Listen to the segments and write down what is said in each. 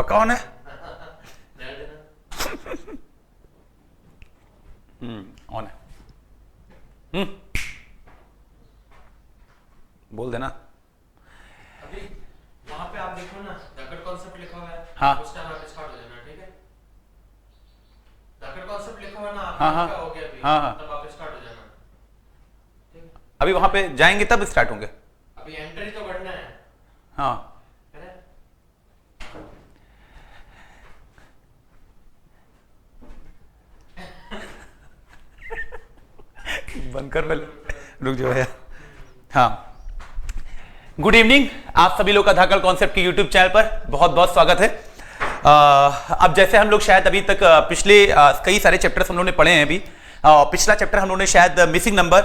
पक्का ऑन है? ऑन है। बोल देना। अभी वहां पे आप देखो ना, धाकड़ कॉन्सेप्ट लिखा हुआ है। हाँ। उस टाइम आप स्टार्ट हो जाना, ठीक है? धाकड़ कॉन्सेप्ट लिखा हुआ है ना, हाँ, हाँ। आपका हो गया अभी। हाँ, हाँ। तब आप स्टार्ट हो जाना, ठीक है? अभी वहां पे जाएंगे तब स्टार्ट होंगे। अभी एंट्री तो बढ़ना है, हाँ, है ना? बंद कर पहले, रुक जाओ यार। हाँ, गुड इवनिंग, आप सभी लोग का धाकड़ कॉन्सेप्ट के यूट्यूब चैनल पर बहुत बहुत स्वागत है। अब जैसे हम लोग शायद अभी तक पिछले कई सारे चैप्टर्स हम लोगों ने पढ़े हैं। अभी पिछला चैप्टर हम लोगों ने शायद मिसिंग नंबर,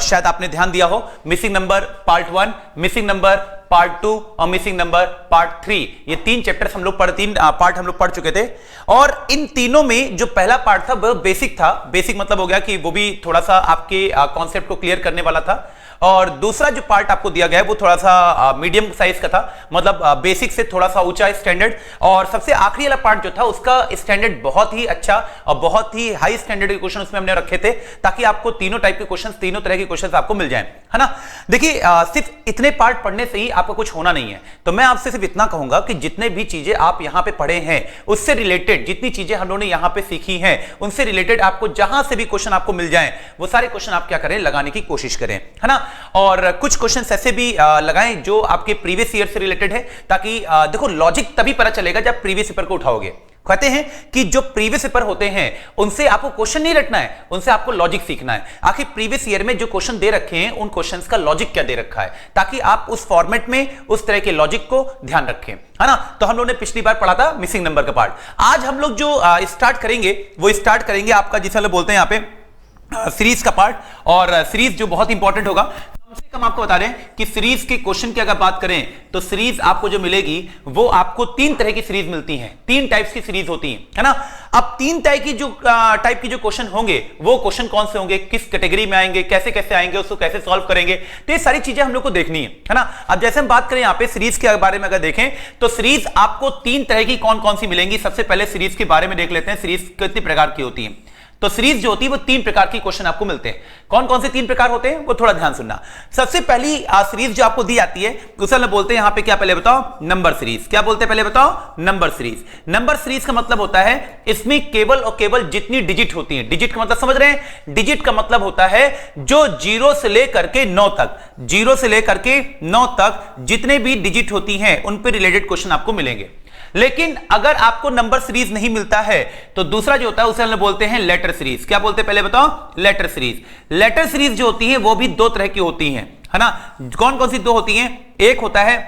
शायद आपने ध्यान दिया हो, missing number part 1, missing number part 2 और मिसिंग नंबर पार्ट 3, ये तीन चैप्टर्स हम लोग तीन पार्ट हम लोग पढ़ चुके थे। और इन तीनों में जो पहला पार्ट था वो बेसिक था। बेसिक मतलब हो गया कि वो भी थोड़ा सा आपके कॉन्सेप्ट को क्लियर करने वाला था। और दूसरा जो पार्ट आपको दिया गया है वो थोड़ा सा मीडियम साइज का था, मतलब बेसिक से थोड़ा सा ऊंचा स्टैंडर्ड। और सबसे आखिरी वाला पार्ट जो था उसका स्टैंडर्ड बहुत ही अच्छा और बहुत ही हाई स्टैंडर्ड के क्वेश्चन उसमें हमने रखे थे, ताकि आपको तीनों टाइप के क्वेश्चन, तीनों तरह के क्वेश्चन आपको मिल जाएं, है ना। देखिए, सिर्फ इतने पार्ट पढ़ने से ही आपको कुछ होना नहीं है। तो मैं आपसे सिर्फ इतना कहूंगा कि जितने भी चीजें आप यहां पे पढ़े हैं उससे रिलेटेड जितनी चीजें हम लोगों ने यहां पे सीखी हैं उनसे रिलेटेड आपको जहां से भी क्वेश्चन आपको मिल जाएं वो सारे क्वेश्चन आप क्या करें, लगाने की कोशिश करें, है ना। और कुछ क्वेश्चंस ऐसे भी लगाएं जो आपके प्रीवियस ईयर से रिलेटेड है, ताकि देखो लॉजिक तभी पता चलेगा जब प्रीवियस पेपर को उठाओगे। कहते हैं कि जो प्रीवियस पेपर होते हैं उनसे आपको क्वेश्चन नहीं रटना है, उनसे आपको लॉजिक सीखना है। आखिर प्रीवियस ईयर में जो क्वेश्चन दे रखे हैं उन क्वेश्चंस का लॉजिक क्या दे रखा है, ताकि आप उस फॉर्मेट में उस तरह के लॉजिक को ध्यान रखें, है ना। तो हम लोगों ने पिछली बार पढ़ा था मिसिंग नंबर का पार्ट। आज हम लोग जो स्टार्ट करेंगे वो स्टार्ट करेंगे आपका, जिसे लोग बोलते हैं यहाँ पे सीरीज का पार्ट। और सीरीज जो बहुत इंपॉर्टेंट होगा, कम से कम आपको बता दें कि सीरीज के क्वेश्चन की अगर बात करें तो सीरीज आपको जो मिलेगी वो आपको तीन तरह की सीरीज मिलती हैं, तीन टाइप्स की सीरीज होती हैं, है ना। अब तीन टाइप की जो क्वेश्चन होंगे वो क्वेश्चन कौन से होंगे, किस कैटेगरी में आएंगे, कैसे कैसे आएंगे, उसको कैसे सॉल्व करेंगे, तो ये सारी चीजें हम लोग को देखनी है ना। अब जैसे हम बात करें यहाँ पे सीरीज के बारे में अगर देखें तो सीरीज आपको तीन तरह की कौन कौन सी मिलेंगी। सबसे पहले सीरीज के बारे में देख लेते हैं, सीरीज कितने प्रकार की होती है। तो सीरीज जो होती है वो तीन प्रकार की क्वेश्चन आपको मिलते हैं। कौन कौन से तीन प्रकार होते हैं वो थोड़ा ध्यान सुनना। सबसे पहली सीरीज जो आपको दी जाती है उसे हम बोलते हैं यहाँ पे क्या, पहले बताओ, नंबर सीरीज। क्या बोलते हैं पहले बताओ, नंबर सीरीज। नंबर सीरीज का मतलब होता है इसमें केवल और केवल जितनी डिजिट होती है, डिजिट का मतलब समझ रहे हैं, डिजिट का मतलब होता है जो 0 से लेकर के 9 तक, 0 से लेकर के 9 तक जितने भी डिजिट होती हैं उन पर रिलेटेड क्वेश्चन आपको मिलेंगे। लेकिन अगर आपको नंबर सीरीज नहीं मिलता है तो दूसरा जो होता है उसे हम बोलते हैं लेटर सीरीज। क्या बोलते हैं पहले बताओ, लेटर सीरीज। लेटर सीरीज जो होती है वो भी दो तरह की होती हैं, है ना। कौन कौन सी दो होती हैं, एक होता है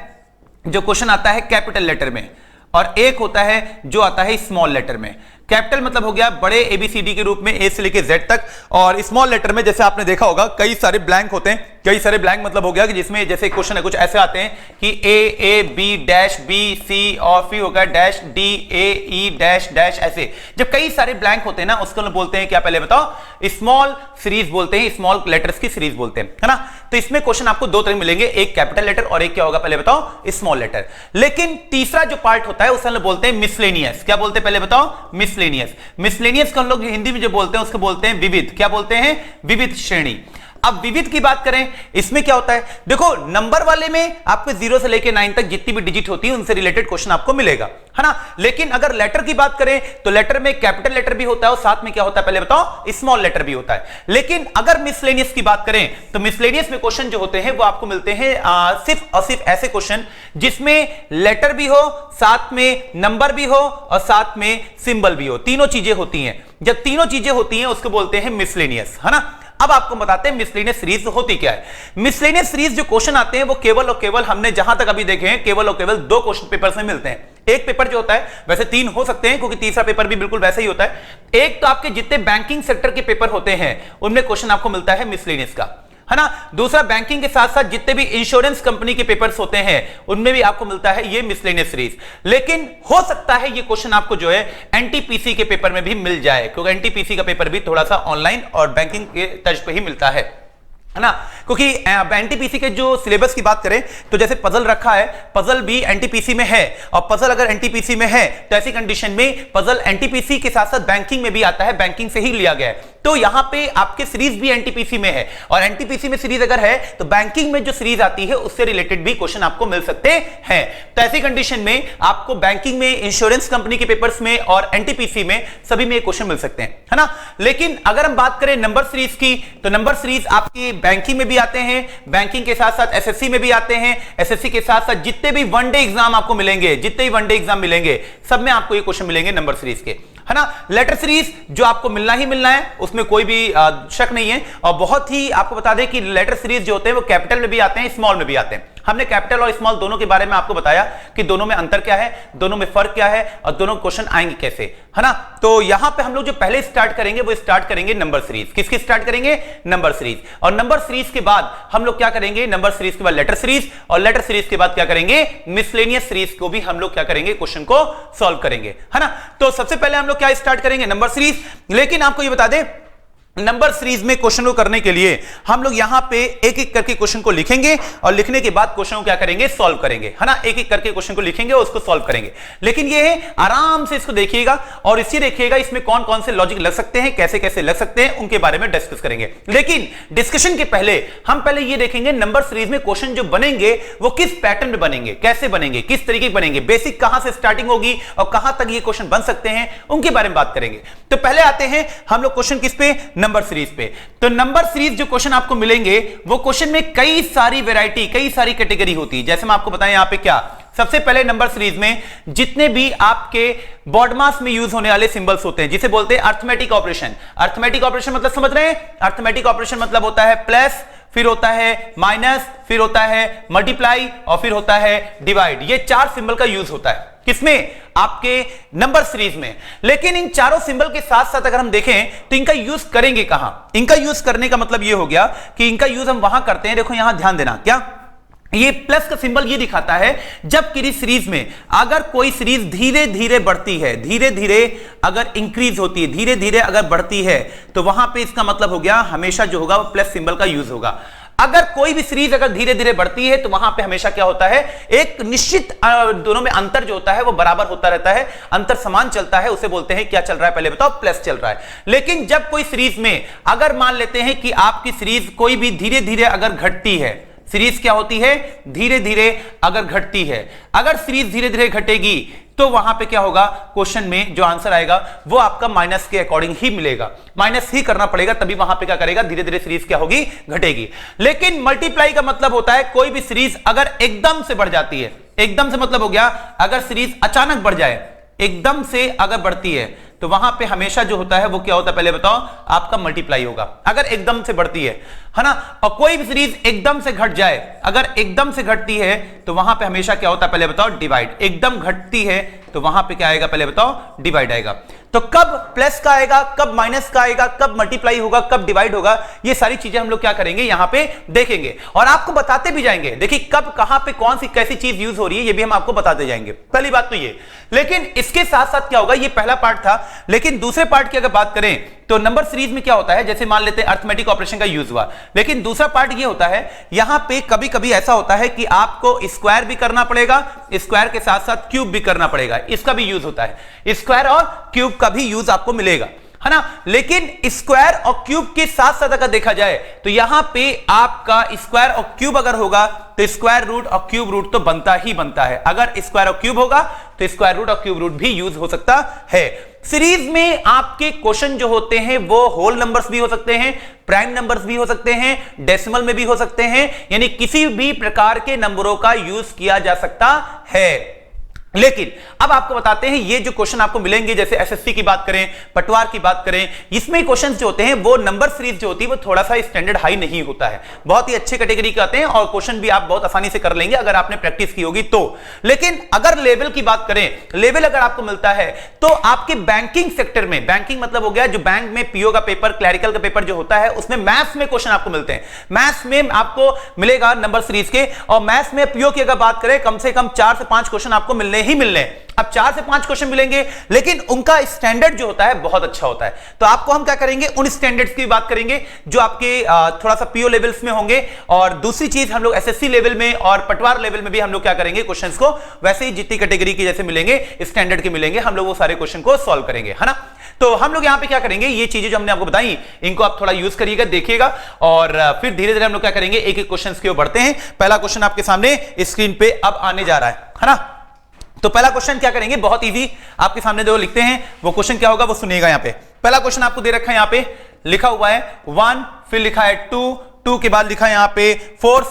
जो क्वेश्चन आता है कैपिटल लेटर में और एक होता है जो आता है स्मॉल लेटर में। कैपिटल मतलब हो गया बड़े एबीसीडी के रूप में ए से लेके जेड तक, और स्मॉल लेटर में जैसे आपने देखा होगा कई सारे ब्लैंक होते हैं। कई सारे ब्लैंक मतलब हो गया कि जिसमें जैसे क्वेश्चन है कुछ ऐसे आते हैं कि A B dash B C और फिर हो गया dash D A E dash dash, ऐसे जब कई सारे ब्लैंक होते हैं ना उसको बोलते हैं क्या, पहले बताओ, स्मॉल सीरीज बोलते हैं, स्मॉल लेटर्स की सीरीज बोलते हैं, है ना। तो इसमें क्वेश्चन आपको दो तरह मिलेंगे, एक कैपिटल लेटर और एक क्या होगा पहले बताओ, स्मॉल लेटर। लेकिन तीसरा जो पार्ट होता है उसे हम बोलते हैं मिसलेनियस। क्या बोलते हैं पहले बताओ, मिसलेनियस। मिसलेनियस को हम लोग हिंदी में जो बोलते हैं उसको बोलते हैं विविध। क्या बोलते हैं, विविध श्रेणी। अब विविध की बात करें, इसमें क्या होता है, देखो नंबर वाले में आपको 0 से लेकर 9 तक जितनी भी डिजिट होती है उनसे रिलेटेड क्वेश्चन आपको मिलेगा, है ना। लेकिन अगर लेटर की बात करें तो लेटर में कैपिटल लेटर भी होता है और साथ में क्या होता है पहले बताओ, स्मॉल लेटर भी होता है। लेकिन अगर मिसलेनियस की बात करें तो मिसलेनियस में क्वेश्चन जो होते हैं वो आपको मिलते हैं सिर्फ और सिर्फ ऐसे क्वेश्चन जिसमें लेटर भी हो, साथ में नंबर भी हो और साथ में सिंबल भी हो, तीनों चीजें होती हैं। जब तीनों चीजें होती हैं उसको बोलते हैं मिसलेनियस, है ना। अब आपको बताते हैं मिसलेनियस सीरीज होती क्या है। मिसलेनियस सीरीज जो क्वेश्चन आते हैं वो केवल और केवल हमने जहां तक अभी देखे हैं केवल और केवल दो क्वेश्चन पेपर्स में मिलते हैं। एक पेपर जो होता है, वैसे तीन हो सकते हैं क्योंकि तीसरा पेपर भी बिल्कुल वैसा ही होता है। एक तो आपके जितने बैंकिंग सेक्टर के पेपर होते हैं उनमें क्वेश्चन आपको मिलता है मिसलेनियस का, है ना। दूसरा बैंकिंग के साथ साथ जितने भी इंश्योरेंस कंपनी के पेपर्स होते हैं उनमें भी आपको मिलता है ये मिसलेनियस सीरीज। लेकिन हो सकता है ये क्वेश्चन आपको जो है एनटीपीसी के पेपर में भी मिल जाए, क्योंकि एनटीपीसी का पेपर भी थोड़ा सा ऑनलाइन और बैंकिंग के तर्ज पे ही मिलता है। है ना, क्योंकि एनटीपीसी के जो सिलेबस की बात करें तो जैसे पजल रखा है, पजल भी एनटीपीसी में है, और पजल अगर एनटीपीसी में है तो ऐसी कंडीशन में पजल एनटीपीसी के साथ साथ बैंकिंग में भी आता है, बैंकिंग से ही लिया गया है। तो यहां पे आपके सीरीज भी एनटीपीसी में है, और एनटीपीसी में सीरीज अगर है तो बैंकिंग में जो सीरीज आती है उससे रिलेटेड भी क्वेश्चन आपको मिल सकते हैं। तो ऐसी कंडीशन में आपको बैंकिंग में, इंश्योरेंस कंपनी के पेपर्स में और एनटीपीसी में सभी में क्वेश्चन मिल सकते हैं, है ना। लेकिन अगर हम बात करें नंबर सीरीज की, तो नंबर सीरीज आपकी बैंकिंग में भी आते हैं, बैंकिंग के साथ साथ एसएससी में भी आते हैं, एसएससी के साथ साथ जितने भी वनडे एग्जाम आपको मिलेंगे, जितने भी वनडे एग्जाम मिलेंगे सब में आपको ये क्वेश्चन मिलेंगे नंबर सीरीज के, है ना। लेटर सीरीज जो आपको मिलना ही मिलना है, उसमें कोई भी शक नहीं है। और बहुत ही आपको बता दें कि लेटर सीरीज जो होते हैं वो कैपिटल में भी आते हैं, स्मॉल में भी आते हैं। हमने कैपिटल और स्मॉल दोनों के बारे में आपको बताया कि दोनों में अंतर क्या है, दोनों में फर्क क्या है, और दोनों क्वेश्चन आएंगे कैसे, है ना। तो यहां पे हम लोग जो पहले स्टार्ट करेंगे वो स्टार्ट करेंगे नंबर सीरीज। किसकी स्टार्ट करेंगे? Number series. और नंबर सीरीज के बाद हम लोग क्या करेंगे? नंबर सीरीज के बाद लेटर सीरीज, और लेटर सीरीज के बाद क्या करेंगे? मिसलेनियस सीरीज को भी हम लोग क्या करेंगे? क्वेश्चन को सॉल्व करेंगे, है ना। तो सबसे पहले हम लोग क्या स्टार्ट करेंगे? Number series. लेकिन आपको ये बता दें, नंबर सीरीज में क्वेश्चन को करने के लिए हम लोग यहां पे एक एक करके क्वेश्चन को लिखेंगे, और लिखने के बाद क्वेश्चन को क्या करेंगे? सॉल्व करेंगे, है ना। एक एक करके क्वेश्चन को लिखेंगे और उसको सॉल्व करेंगे। लेकिन ये है आराम से इसको देखिएगा और इसी देखिएगा इसमें कौन कौन से लॉजिक लग सकते हैं, कैसे कैसे लग सकते हैं, उनके बारे में डिस्कस करेंगे। लेकिन डिस्कशन के पहले हम पहले ये देखेंगे नंबर सीरीज में क्वेश्चन जो बनेंगे वो किस पैटर्न में बनेंगे, कैसे बनेंगे, किस तरीके के बनेंगे, बेसिक कहां से स्टार्टिंग होगी और कहां तक ये क्वेश्चन बन सकते हैं, उनके बारे में बात करेंगे। तो पहले आते हैं हम लोग क्वेश्चन किस पे? नंबर सीरीज पे। तो नंबर सीरीज जो क्वेश्चन आपको मिलेंगे वो क्वेश्चन में कई सारी वैरायटी, कई सारी कैटेगरी होती है। जैसे मैं आपको बताएं यहां पे क्या, सबसे पहले नंबर सीरीज में जितने भी आपके बोर्ड मास में यूज होने वाले सिंबल्स होते हैं जिसे बोलते हैं अर्थमेटिक ऑपरेशन। अर्थमेटिक ऑपरेशन मतलब समझ रहे हैं? अर्थमेटिक ऑपरेशन मतलब होता है प्लस, फिर होता है माइनस, फिर होता है मल्टीप्लाई और फिर होता है डिवाइड। ये चार सिंबल का यूज होता है किसमें? आपके नंबर सीरीज में। लेकिन इन चारों सिंबल के साथ साथ अगर हम देखें तो इनका यूज करेंगे कहां? इनका यूज करने का मतलब यह हो गया कि इनका यूज हम वहां करते हैं, देखो यहां ध्यान देना, क्या ये प्लस का सिंबल ये दिखाता है जब किसी सीरीज में अगर कोई सीरीज धीरे धीरे बढ़ती है, धीरे धीरे अगर इंक्रीज होती है, धीरे धीरे अगर बढ़ती है, तो वहां पे इसका मतलब हो गया हमेशा जो होगा वो प्लस सिंबल का यूज होगा। अगर कोई भी सीरीज अगर धीरे धीरे बढ़ती है तो वहां पे हमेशा क्या होता है? एक निश्चित दोनों में अंतर जो होता है वो बराबर होता रहता है, अंतर समान चलता है, उसे बोलते हैं क्या चल रहा है? पहले बताओ, प्लस चल रहा है। लेकिन जब कोई सीरीज में अगर मान लेते हैं कि आपकी सीरीज कोई भी धीरे धीरे अगर घटती है, सीरीज क्या होती है? धीरे धीरे अगर घटती है, अगर सीरीज धीरे धीरे घटेगी तो वहां पे क्या होगा? क्वेश्चन में जो आंसर आएगा वो आपका माइनस के अकॉर्डिंग ही मिलेगा, माइनस ही करना पड़ेगा, तभी वहां पे क्या करेगा? धीरे धीरे सीरीज क्या होगी? घटेगी। लेकिन मल्टीप्लाई का मतलब होता है कोई भी सीरीज अगर एकदम से बढ़ जाती है, एकदम से मतलब हो गया अगर सीरीज अचानक बढ़ जाए, एकदम से अगर बढ़ती है तो वहां पे हमेशा जो होता है वो क्या होता है? पहले बताओ, आपका मल्टीप्लाई होगा अगर एकदम से बढ़ती है ना। और कोई भी सीरीज एकदम से घट जाए, अगर एकदम से घटती है तो वहां पे हमेशा क्या होता है? पहले बताओ, डिवाइड। एकदम घटती है तो वहां पे क्या आएगा? पहले बताओ, डिवाइड आएगा। तो कब प्लस का आएगा, कब माइनस का आएगा, कब मल्टीप्लाई होगा, कब डिवाइड होगा, ये सारी चीजें हम लोग क्या करेंगे? यहां पे देखेंगे और आपको बताते भी जाएंगे। देखिए कब कहां पे कौन सी कैसी चीज यूज हो रही है ये भी हम आपको बताते जाएंगे। पहली बात तो ये। लेकिन इसके साथ साथ क्या होगा? ये पहला पार्ट था। लेकिन दूसरे पार्ट की अगर बात करें तो नंबर सीरीज में क्या होता है? जैसे मान लेते हैं अर्थमेटिक ऑपरेशन का यूज हुआ, लेकिन दूसरा पार्ट ये होता है यहां पे कभी कभी ऐसा होता है कि आपको स्क्वायर भी करना पड़ेगा, स्क्वायर के साथ साथ क्यूब भी करना पड़ेगा, इसका भी यूज होता है। स्क्वायर और क्यूब का भी यूज आपको मिलेगा, है ना। लेकिन स्क्वायर और क्यूब के साथ साथ अगर देखा जाए तो यहां पे आपका स्क्वायर और क्यूब अगर होगा तो स्क्वायर रूट और क्यूब रूट तो बनता ही बनता है। अगर स्क्वायर और क्यूब होगा तो स्क्वायर रूट और क्यूब रूट भी यूज हो सकता है। सीरीज में आपके क्वेश्चन जो होते हैं वो होल नंबर्स भी हो सकते हैं, प्राइम नंबर्स भी हो सकते हैं, डेसिमल में भी हो सकते हैं, यानी किसी भी प्रकार के नंबरों का यूज किया जा सकता है। लेकिन अब आपको बताते हैं ये जो क्वेश्चन आपको मिलेंगे, जैसे एसएससी की बात करें, पटवार की बात करें, इसमें क्वेश्चंस जो होते हैं वो नंबर सीरीज जो होती है वो थोड़ा सा स्टैंडर्ड हाई नहीं होता है, बहुत ही अच्छे कैटेगरी के आते हैं और क्वेश्चन भी आप बहुत आसानी से कर लेंगे अगर आपने प्रैक्टिस की होगी तो। लेकिन अगर लेवल की बात करें, लेवल अगर आपको मिलता है तो आपके बैंकिंग सेक्टर में, बैंकिंग मतलब हो गया जो बैंक में पीओ का पेपर, क्लैरिकल का पेपर जो होता है उसमें मैथ्स में क्वेश्चन आपको मिलते हैं, मैथ्स में आपको मिलेगा नंबर सीरीज के। और मैथ्स में पीओ की अगर बात करें कम से कम 4 से 5 क्वेश्चन आपको मिलने ही मिलने। अब 4 से 5 क्वेश्चन मिलेंगे, लेकिन उनका स्टैंडर्ड जो होता है बहुत अच्छा होता है। तो आपको हम क्या करेंगे, उन स्टैंडर्ड्स की बात करेंगे जो आपके थोड़ा सा पीओ लेवल्स में होंगे। और दूसरी चीज हम लोग एसएससी लेवल में और पटवार लेवल में भी हम लोग क्या करेंगे, क्वेश्चंस को वैसे ही जितनी कैटेगरी के जैसे मिलेंगे स्टैंडर्ड के मिलेंगे, हम लोग वो सारे क्वेश्चन को सॉल्व करेंगे, है ना। तो हम लोग यहां पे क्या करेंगे, ये चीजें जो हमने आपको बताई इनको आप थोड़ा यूज करिएगा, देखिएगा, और फिर धीरे धीरे हम लोग क्या करेंगे, एक एक क्वेश्चन की ओर बढ़ते हैं। पहला क्वेश्चन आपके सामने स्क्रीन पे अब आने जा रहा है ना। तो पहला क्वेश्चन क्या करेंगे, बहुत इजी आपके सामने जो लिखते हैं वो क्वेश्चन क्या होगा वो सुनिएगा। यहां पे पहला क्वेश्चन आपको दे रखा है, यहां पे लिखा हुआ है 1, फिर लिखा है 2 के बाद लिखा है यहां पे 4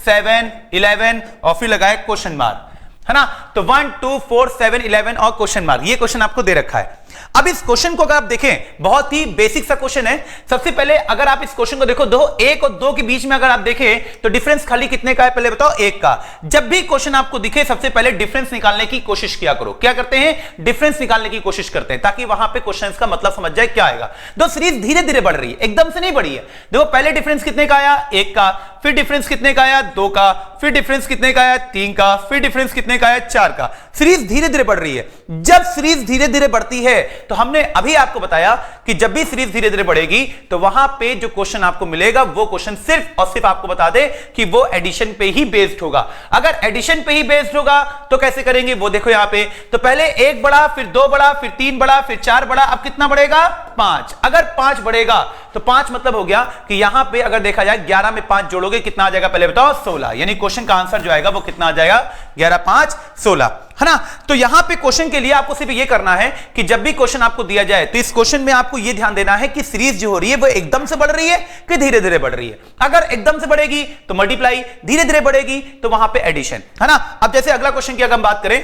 7 11 और फिर लगा है क्वेश्चन मार्क, है ना। तो 1 2 4 7 11 और क्वेश्चन मार्क, ये क्वेश्चन आपको दे रखा है। अब इस क्वेश्चन को अगर आप देखें, बहुत ही बेसिक सा क्वेश्चन है। सबसे पहले अगर आप इस क्वेश्चन को देखो, 1 और 2 के बीच में अगर आप देखें तो डिफरेंस खाली कितने का है, पहले बताओ 1 का। जब भी क्वेश्चन आपको दिखे सबसे पहले डिफरेंस निकालने की कोशिश किया करो। क्या करते हैं, डिफरेंस निकालने की कोशिश करते हैं, ताकि वहां पे क्वेश्चन का मतलब समझ जाए क्या आएगा। दो सीरीज धीरे धीरे बढ़ रही है, एकदम से नहीं बढ़ी है। देखो पहले डिफरेंस कितने का आया, 1 का, फिर डिफरेंस कितने का आया, 2 का, फिर डिफरेंस कितने का आया, 3 का, फिर डिफरेंस कितने का आया, 4 का। सीरीज धीरे धीरे बढ़ रही है। जब सीरीज धीरे धीरे बढ़ती है तो हमने अभी आपको बताया कि जब भी सीरीज धीरे धीरे बढ़ेगी तो वहां पे जो क्वेश्चन आपको मिलेगा वो क्वेश्चन सिर्फ और सिर्फ आपको बता दे कि वो एडिशन पे ही बेस्ड होगा। अगर एडिशन पे ही बेस्ड होगा तो कैसे करेंगे वो देखो यहां पे। तो पहले 1 बढ़ा, फिर 2 बढ़ा, फिर 3 बढ़ा, फिर 4 बढ़ा, अब कितना बढ़ेगा, 5। अगर 5 बढ़ेगा तो 5 मतलब हो गया कि यहां पे अगर देखा जाए 11 में 5 जोड़ोगे कितना आ जाएगा, पहले बताओ 16। यानी क्वेश्चन का आंसर जो आएगा वो कितना आ जाएगा, 11 5 16, है ना। तो यहां पे क्वेश्चन के लिए आपको सिर्फ ये करना है कि जब भी क्वेश्चन आपको दिया जाए तो इस क्वेश्चन में आपको ये ध्यान देना है कि सीरीज जो हो रही है वो एकदम से बढ़ रही है कि धीरे धीरे बढ़ रही है। अगर एकदम से बढ़ेगी तो मल्टीप्लाई, धीरे धीरे बढ़ेगी तो वहां पे एडिशन, है ना। अब जैसे अगला क्वेश्चन की अगर हम बात करें,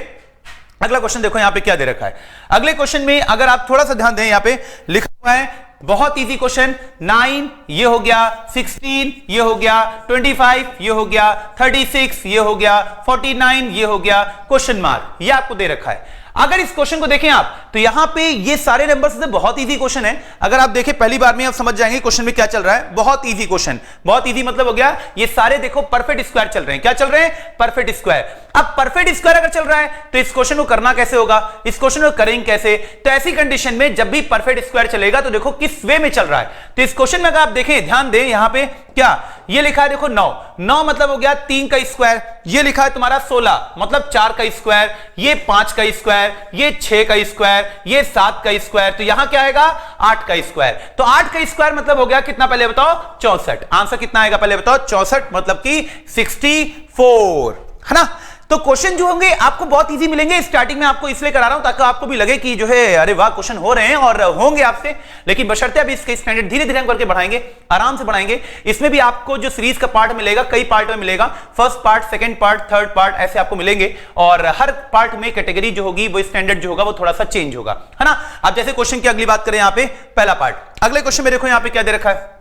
अगला क्वेश्चन देखो यहां पे क्या दे रखा है। अगले क्वेश्चन में अगर आप थोड़ा सा ध्यान दें, यहां पे लिखा हुआ है बहुत इजी क्वेश्चन, 9 ये हो गया, 16 ये हो गया, 25 ये हो गया, 36 ये हो गया, 49 ये हो गया, क्वेश्चन मार्क, ये आपको दे रखा है। अगर इस क्वेश्चन को देखें आप तो यहां पे ये सारे नंबर्स से बहुत इजी क्वेश्चन है। अगर आप देखें पहली बार में आप समझ जाएंगे क्वेश्चन में क्या चल रहा है। बहुत इजी क्वेश्चन, बहुत इजी मतलब हो गया ये सारे देखो परफेक्ट स्क्वायर चल रहे हैं। क्या चल रहे हैं, परफेक्ट स्क्वायर। अब परफेक्ट स्क्वायर अगर चल रहा है तो इस क्वेश्चन को करना कैसे होगा, इस क्वेश्चन को करेंगे कैसे। तो ऐसी कंडीशन में जब भी परफेक्ट स्क्वायर चलेगा तो देखो किस वे में चल रहा है। तो इस क्वेश्चन में अगर आप देखें, ध्यान दें, यहां पे क्या ये लिखा है, देखो 9 मतलब हो गया 3 का स्क्वायर, ये लिखा है तुम्हारा 16 मतलब 4 का स्क्वायर, ये 5 का स्क्वायर, ये 6 का स्क्वायर, ये 7 का स्क्वायर, तो यहां क्या आएगा 8 का स्क्वायर। तो 8 का स्क्वायर मतलब हो गया कितना, पहले बताओ 64। आंसर कितना आएगा पहले बताओ, 64 मतलब कि 64, है ना। तो क्वेश्चन जो होंगे आपको बहुत इजी मिलेंगे। स्टार्टिंग में आपको इसलिए करा रहा हूं ताकि आपको भी लगे कि जो है अरे वाह क्वेश्चन हो रहे हैं और होंगे आपसे, लेकिन बशर्ते अभी इसके स्टैंडर्ड धीरे धीरे हम करके बढ़ाएंगे, आराम से बढ़ाएंगे। इसमें भी आपको जो सीरीज का पार्ट मिलेगा कई पार्ट में मिलेगा, first part, second part, third part, ऐसे आपको मिलेंगे। और हर पार्ट में कैटेगरी जो होगी वो स्टैंडर्ड जो होगा वो थोड़ा सा चेंज होगा, है ना। अब जैसे क्वेश्चन की अगली बात करें, यहाँ पे पहला पार्ट, अगले क्वेश्चन में देखो यहाँ पे क्या दे रखा है।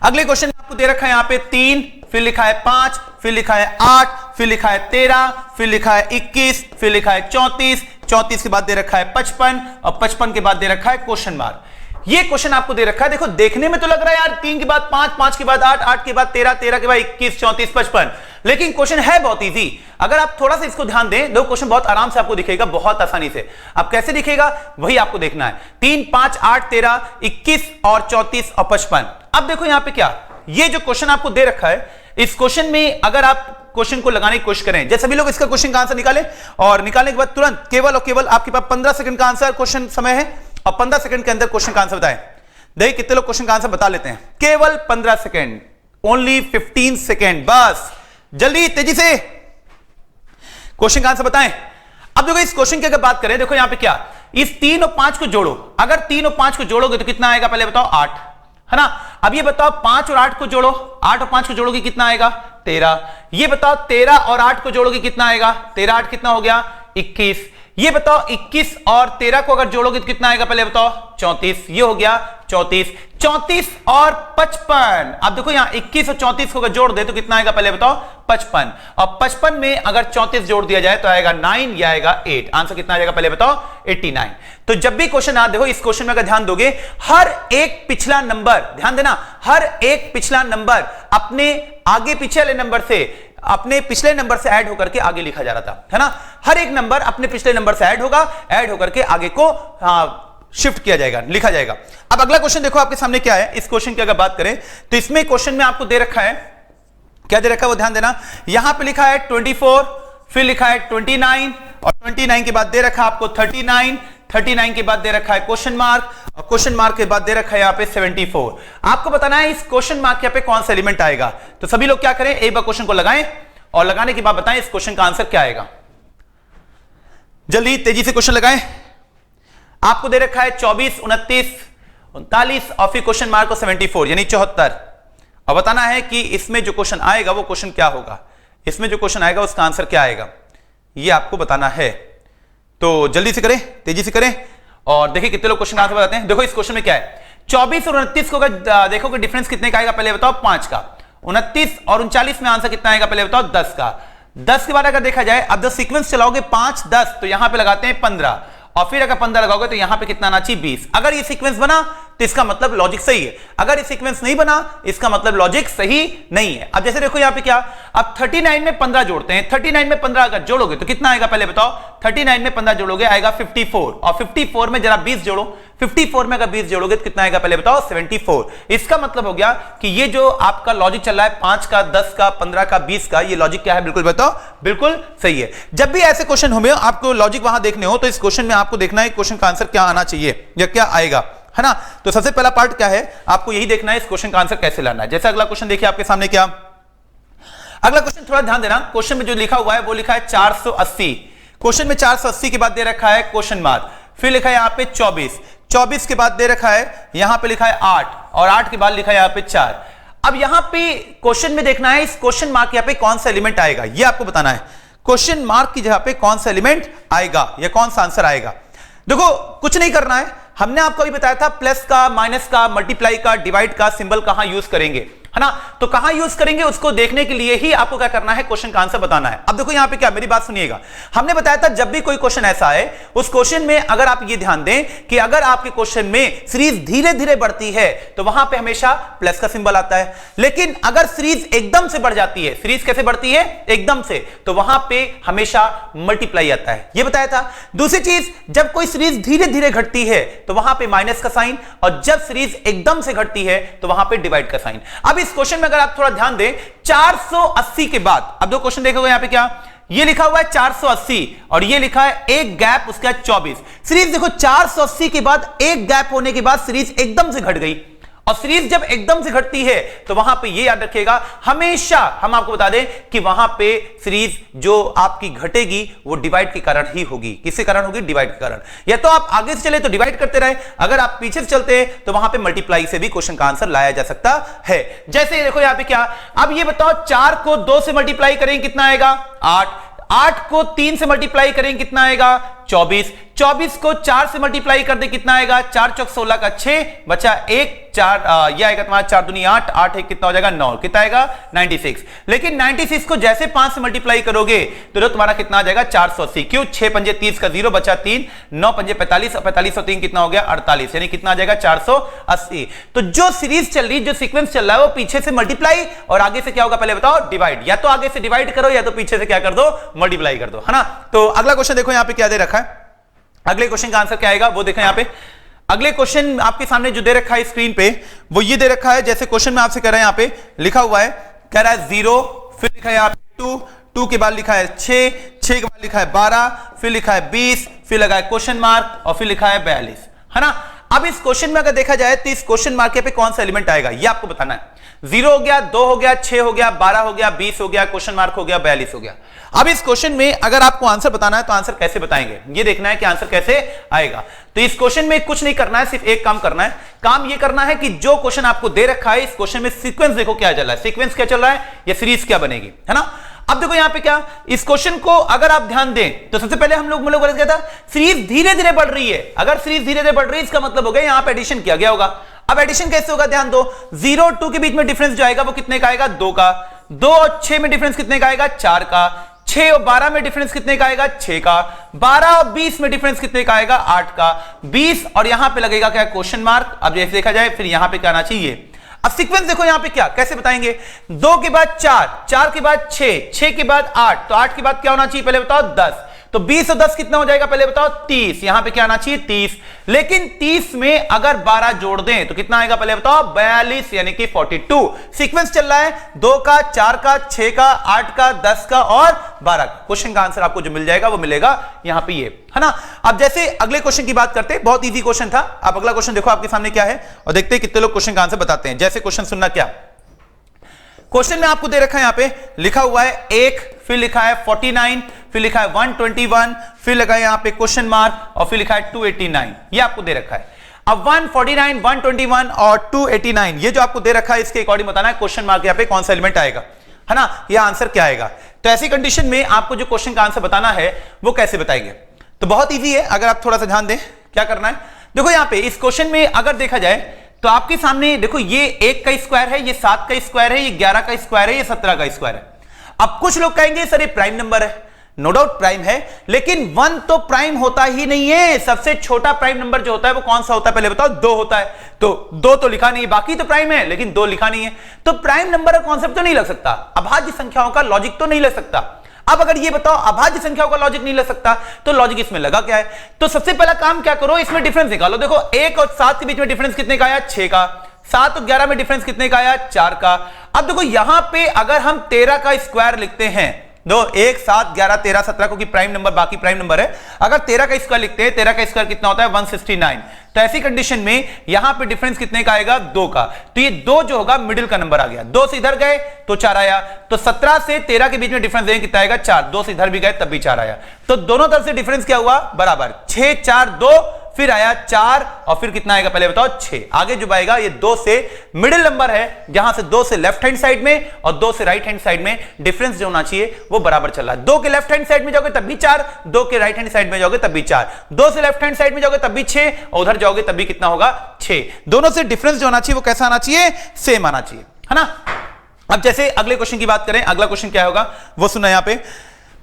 अगले क्वेश्चन आपको दे रखा है यहाँ पे 3, फिर लिखा है 5, फिर लिखा है 8, फिर लिखा है 13, फिर लिखा है 21, फिर लिखा है 34, 34 के बाद दे रखा है 55 और 55 के बाद दे रखा है क्वेश्चन मार्क। ये क्वेश्चन आपको दे रखा है। देखो देखने में तो लग रहा है यार 3 के बाद 5, 5 के बाद 8, 8 के बाद 13, 13 के बाद 21, 34, 55, लेकिन क्वेश्चन है बहुत इजी। अगर आप थोड़ा सा इसको ध्यान दें, दो क्वेश्चन बहुत आराम से आपको दिखेगा, बहुत आसानी से। अब कैसे दिखेगा वही आपको देखना है। 3, 5, 8, 13, 21 और 34 और 55। अब देखो यहाँ पे क्या, ये जो क्वेश्चन आपको दे रखा है, इस क्वेश्चन में अगर आप क्वेश्चन को लगाने की कोशिश करें, जैसे सभी लोग इसका क्वेश्चन का आंसर निकालें और निकालने के बाद तुरंत केवल और केवल आपके पास 15 सेकंड का आंसर क्वेश्चन समय है और 15 सेकंड के अंदर क्वेश्चन का आंसर बताएं। देखिए कितने लोग क्वेश्चन का आंसर बता लेते हैं, केवल 15 सेकंड, ओनली 15 सेकंड, बस जल्दी तेजी से क्वेश्चन का आंसर बताएं। अब देखो इस क्वेश्चन की अगर बात करें, देखो यहां पे क्या, इस 3 और 5 को जोड़ो। अगर 3 और 5 को जोड़ोगे तो कितना आएगा पहले बताओ, 8, है ना। अब ये बताओ 5 और 8 को जोड़ो, 8 और 5 को जोड़ोगे कितना आएगा, 13। ये बताओ 13 और 8 को जोड़ोगे कितना आएगा, 13 8 कितना हो गया, 21। ये बताओ 21 और 13 को अगर जोड़ोगे तो कितना आएगा पहले बताओ, 34। ये हो गया 34, 34 और 55। अब देखो यहां 21 और 34 को अगर जोड़ दे तो कितना आएगा पहले बताओ, 55। और 55 में अगर 34 जोड़ दिया जाए तो आएगा 9 या आएगा 8। आंसर कितना आ जाएगा पहले बताओ, 89। तो जब भी क्वेश्चन आ देखो इस क्वेश्चन में अगर ध्यान दोगे, हर एक पिछला नंबर, ध्यान देना, हर एक पिछला नंबर अपने आगे पीछे वाले नंबर से अपने पिछले नंबर से ऐड होकर के आगे लिखा जा रहा था, है ना। हर एक नंबर अपने पिछले नंबर से ऐड होगा, ऐड होकर के आगे को शिफ्ट किया जाएगा, लिखा जाएगा। अब अगला क्वेश्चन देखो आपके सामने क्या है। इस क्वेश्चन की अगर बात करें तो इसमें क्वेश्चन में आपको दे रखा है, क्या दे रखा है वो ध्यान देना। यहां पे लिखा है 24, फिर लिखा है 29 और 29 के बाद दे रखा है आपको 39, 39 के बाद दे रखा है क्वेश्चन मार्क और क्वेश्चन मार्क के बाद दे रखा है यहां पे 74। आपको बताना है इस क्वेश्चन मार्क यहाँ पे कौन सा एलिमेंट आएगा। तो सभी लोग क्या करें, एक बार क्वेश्चन को लगाएं और लगाने के बाद बताएं इस क्वेश्चन का आंसर क्या आएगा। जल्दी तेजी से क्वेश्चन लगाएं। आपको दे रखा है 24, 29, 39 और फिर क्वेश्चन मार्क को 74 यानी 74। अब बताना है कि इसमें जो क्वेश्चन आएगा वो क्वेश्चन क्या होगा, इसमें जो क्वेश्चन आएगा उसका आंसर क्या आएगा, ये आपको बताना है। तो जल्दी से करें, तेजी से करें और देखिए कितने लोग क्वेश्चन आंसर बताते हैं। देखो इस क्वेश्चन में क्या है, 24 और 29 को अगर देखोगे डिफरेंस कितने का आएगा पहले बताओ, 5 का। 29 और 39 में आंसर कितना आएगा पहले बताओ, 10 का। 10 के बाद अगर देखा जाए, अब जब सीक्वेंस चलाओगे 5, 10 तो यहां पे लगाते हैं 15 और फिर अगर 15 लगाओगे तो यहां पे कितना आना चाहिए, 20। अगर ये सीक्वेंस बना तो इसका मतलब लॉजिक सही है, अगर ये सीक्वेंस नहीं बना इसका मतलब लॉजिक सही नहीं है। अब जैसे देखो यहां पे क्या, अब 39 में 15 जोड़ते हैं, 39 में 15 अगर जोड़ोगे तो कितना आएगा पहले बताओ, 39 में 15 जोड़ोगे आएगा 54 और 54 में जरा 20 जोड़ो, 54 में अगर 20 जोड़ोगे तो कितना आएगा पहले बताओ, 74। इसका मतलब हो गया कि ये जो आपका लॉजिक चल रहा है 5 का, 10 का, 15 का, 20 का, ये लॉजिक क्या है बिल्कुल बताओ, बिल्कुल सही है। जब भी ऐसे क्वेश्चन हो आपको लॉजिक वहां देखने हो तो इस क्वेश्चन में आपको देखना है क्वेश्चन का आंसर क्या आना चाहिए या क्या आएगा, है ना। तो सबसे पहला पार्ट क्या है, आपको यही देखना है इस क्वेश्चन का आंसर कैसे लाना है। जैसे अगला क्वेश्चन देखिए आपके सामने, क्या अगला क्वेश्चन थोड़ा ध्यान देना। क्वेश्चन में जो लिखा हुआ है वो लिखा है 480। क्वेश्चन में 480 के बाद दे रखा है क्वेश्चन मार्क, फिर लिखा है यहां पे 24, 24 के बाद दे रखा है यहां पे लिखा है 8 और 8 के बाद लिखा है यहां पे 4। अब यहां पे क्वेश्चन में देखना है इस क्वेश्चन मार्क यहां पे कौन सा एलिमेंट आएगा, ये आपको बताना है। क्वेश्चन मार्क की जगह पे कौन सा एलिमेंट आएगा या कौन सा आंसर आएगा। देखो कुछ नहीं करना है, हमने आपको अभी बताया था प्लस का, माइनस का, मल्टीप्लाई का, डिवाइड का सिंबल कहां यूज करेंगे, है ना। तो कहां यूज करेंगे उसको देखने के लिए ही आपको क्या करना है, क्वेश्चन का आंसर बताना है। अब देखो यहां पे क्या, मेरी बात सुनिएगा, हमने बताया था जब भी कोई क्वेश्चन ऐसा है उस क्वेश्चन में अगर आप ये ध्यान दें कि अगर आपके क्वेश्चन में सीरीज धीरे धीरे बढ़ती है तो वहां पे हमेशा प्लस का सिंबल आता है, लेकिन अगर सीरीज एकदम से बढ़ जाती है, सीरीज कैसे बढ़ती है, एकदम से, तो वहां पे हमेशा मल्टीप्लाई आता है, ये बताया था। दूसरी चीज, जब कोई सीरीज धीरे धीरे घटती है तो वहां पे माइनस का साइन, और जब सीरीज एकदम से घटती है तो वहां पे डिवाइड का साइन। अब इस क्वेश्चन में अगर आप थोड़ा ध्यान दें 480 के बाद, अब दो क्वेश्चन देखोगे यहां पे क्या, ये लिखा हुआ है 480 और ये लिखा है एक गैप उसका 24। सीरीज देखो 480 के बाद एक गैप होने के बाद सीरीज एकदम से घट गई, और सीरीज जब एकदम से घटती है तो वहां पे ये याद रखिएगा, हमेशा हम आपको बता दें कि वहां पे सीरीज जो आपकी घटेगी वो डिवाइड के कारण ही होगी। किसके कारण होगी, डिवाइड के कारण। या तो आप आगे से चले तो डिवाइड करते रहे, अगर आप पीछे से चलते हैं तो वहां पे मल्टीप्लाई से भी क्वेश्चन का आंसर लाया जा सकता है। जैसे देखो यहां पे क्या, अब ये बताओ 4 को 2 से मल्टीप्लाई करें कितना आएगा, 8, 8 को 3 से मल्टीप्लाई करें कितना आएगा, 24, 24 को 4 से मल्टीप्लाई कर दे कितना आएगा, 4 चौक 16 का 6 बचा 1, 4 ये आएगा तुम्हारा 4 दूनी 8, 8 1 कितना हो जाएगा 9, कितना आएगा 96। लेकिन 96 को जैसे 5 से मल्टीप्लाई करोगे तो तुम्हारा कितना आ जाएगा 480। क्यों, 6 पंजे 30 का 0 बचा 3, 9 पंजे 45 और 45 और 3 कितना हो गया 48, यानी कितना आ जाएगा 480। तो जो सीरीज चल रही, जो सीक्वेंस चल रहा है वो पीछे से मल्टीप्लाई और आगे से क्या होगा पहले बताओ, डिवाइड। या तो आगे से डिवाइड करो या तो पीछे से क्या कर दो, मल्टीप्लाई कर दो, है ना। तो अगला क्वेश्चन देखो यहां पे क्या दे रखा है, अगले क्वेश्चन का आंसर क्या आएगा वो देखो यहां पे। अगले क्वेश्चन आपके सामने जो दे रखा है स्क्रीन पे वो ये दे रखा है, जैसे क्वेश्चन में आपसे कह रहा है, यहां पे लिखा हुआ है, कह रहा है 0, फिर लिखा है यहां पे 2, 2 के बाद लिखा है 6, 6 के बाद लिखा है 12, फिर लिखा है 20, फिर लगा है क्वेश्चन मार्क और फिर लिखा है 42, है ना। अब इस क्वेश्चन में अगर देखा जाए तो इस क्वेश्चन मार्क पे कौन सा एलिमेंट आएगा ये आपको बताना है। 0 हो गया, 2 हो गया, 6 हो गया, 12 हो गया, 20 हो गया, क्वेश्चन मार्क हो गया, 42 हो गया। अब इस क्वेश्चन में अगर आपको आंसर बताना है तो आंसर कैसे बताएंगे, ये देखना है कि आंसर कैसे आएगा। तो इस क्वेश्चन में कुछ नहीं करना है, सिर्फ एक काम करना है, काम ये करना है कि जो क्वेश्चन आपको दे रखा है इस क्वेश्चन में सीक्वेंस देखो क्या चल रहा है, सीक्वेंस क्या चल रहा है या सीरीज क्या बनेगी, है ना। अब देखो यहां पे क्या, इस क्वेश्चन को अगर आप ध्यान दें तो सबसे पहले हम लोग गलत किया था, सीरीज धीरे धीरे बढ़ रही है। अगर सीरीज धीरे धीरे बढ़ रही है इसका मतलब हो गया यहां पे एडिशन किया गया होगा। अब एडिशन कैसे होगा, ध्यान दो, 0 और 2 के बीच में डिफरेंस जो आएगा वो कितने का आएगा, 2 का। 2 और 6 में डिफरेंस कितने का आएगा, 4 का। 6 और 12 में डिफरेंस कितने का आएगा, 6 का। 12 और 20 में डिफरेंस कितने का आएगा, 8 का। 20 और यहां पे लगेगा क्या, क्वेश्चन मार्क। अब जैसे देखा जाए फिर यहां पे क्या आना चाहिए, अब सीक्वेंस देखो यहां पे क्या कैसे बताएंगे, 2 के बाद 4, 4 के बाद 6, 6 के बाद 8, तो 8 के बाद क्या होना चाहिए पहले बताओ 10, तो 20 और 10 कितना हो जाएगा पहले बताओ 30, यहां पे क्या आना चाहिए 30, लेकिन 30 में अगर 12 जोड़ दें तो कितना आएगा पहले बताओ 42 यानी कि 42। सीक्वेंस चल रहा है 2 का, 4 का, 6 का, 8 का, 10 का और 12 का। क्वेश्चन का आंसर आपको जो मिल जाएगा वो मिलेगा यहां पे ये, है ना। अब जैसे अगले क्वेश्चन की बात करते हैं, बहुत इजी क्वेश्चन था। अब अगला क्वेश्चन देखो आपके सामने क्या है और देखते हैं कितने लोग क्वेश्चन का आंसर बताते हैं। जैसे क्वेश्चन सुनना, क्या क्वेश्चन में आपको दे रखा है, यहां पे लिखा हुआ है 1, फिर लिखा है 49, फिर लिखा है 121, फिर लगा है यहां पे क्वेश्चन मार्क और फिर लिखा है 289, ये आपको दे रखा है। अब 149, 121 और 289 ये जो आपको दे रखा है इसके अकॉर्डिंग बताना है क्वेश्चन मार्क यहां पे कौन सा एलिमेंट आएगा, है ना, ये आंसर क्या आएगा। तो ऐसी कंडीशन में आपको जो क्वेश्चन का आंसर बताना है वो कैसे बताएंगे, तो बहुत ईजी है। अगर आप थोड़ा सा ध्यान दें क्या करना है, देखो यहां पे इस क्वेश्चन में अगर देखा जाए तो आपके सामने देखो ये 1 का स्क्वायर है, ये 7 का स्क्वायर है, ये 11 का स्क्वायर है, ये 17 का स्क्वायर है। अब कुछ लोग कहेंगे सर ये प्राइम नंबर है, नो डाउट प्राइम है, लेकिन 1 तो प्राइम होता ही नहीं है। सबसे छोटा प्राइम नंबर जो होता है वो कौन सा होता है पहले बताओ, 2 होता है, तो 2 तो लिखा नहीं है, बाकी तो प्राइम है लेकिन 2 लिखा नहीं है, तो प्राइम नंबर का कॉन्सेप्ट तो नहीं लग सकता, अभाज्य संख्याओं का लॉजिक तो नहीं लग सकता। अब अगर ये बताओ अभाज्य संख्याओं का लॉजिक नहीं लग सकता तो लॉजिक इसमें लगा क्या है, तो सबसे पहला काम क्या करो, इसमें डिफरेंस निकालो। देखो 1 और 7 के बीच में डिफरेंस कितने का आया, 6 का, 7 और 11 में डिफरेंस कितने का आया, 4 का। अब देखो यहां पे अगर हम 13 का स्क्वायर लिखते हैं, दो 1, 7, 11, 13, 17 क्योंकि प्राइम नंबर बाकी प्राइम नंबर है, अगर 13 का स्क्वायर लिखते हैं, 13 का स्क्वायर कितना होता है 169, तो ऐसी कंडीशन में यहां पे डिफरेंस कितने का आएगा 2 का, तो ये 2 जो होगा मिडिल का नंबर आ गया, 2 से इधर गए तो 4 आया, तो 17 से 13 के बीच में डिफरेंस देंगे कितना आएगा 4, 2 से इधर भी गए तब भी 4 आया, तो दोनों तरफ से डिफरेंस क्या हुआ बराबर, 6, 4, 2, फिर आया 4 और फिर कितना आएगा पहले बताओ 6। आगे जो आएगा ये 2 से मिडिल नंबर है, जहां से 2 से लेफ्ट हैंड साइड में और 2 से राइट हैंड साइड में डिफरेंस जो होना चाहिए वो बराबर चल रहा है। 2 के लेफ्ट हैंड साइड में जाओगे तब भी 4, 2 के राइट हैंड साइड में जाओगे तब भी 4, 2 से लेफ्ट हैंड साइड में जाओगे तब भी 6 और उधर जाओगे तब भी कितना होगा 6। दोनों से डिफरेंस जो होना चाहिए वो कैसा आना चाहिए, सेम आना चाहिए, है ना। अब जैसे अगले क्वेश्चन की बात करें, अगला क्वेश्चन क्या होगा वो सुना। यहां पे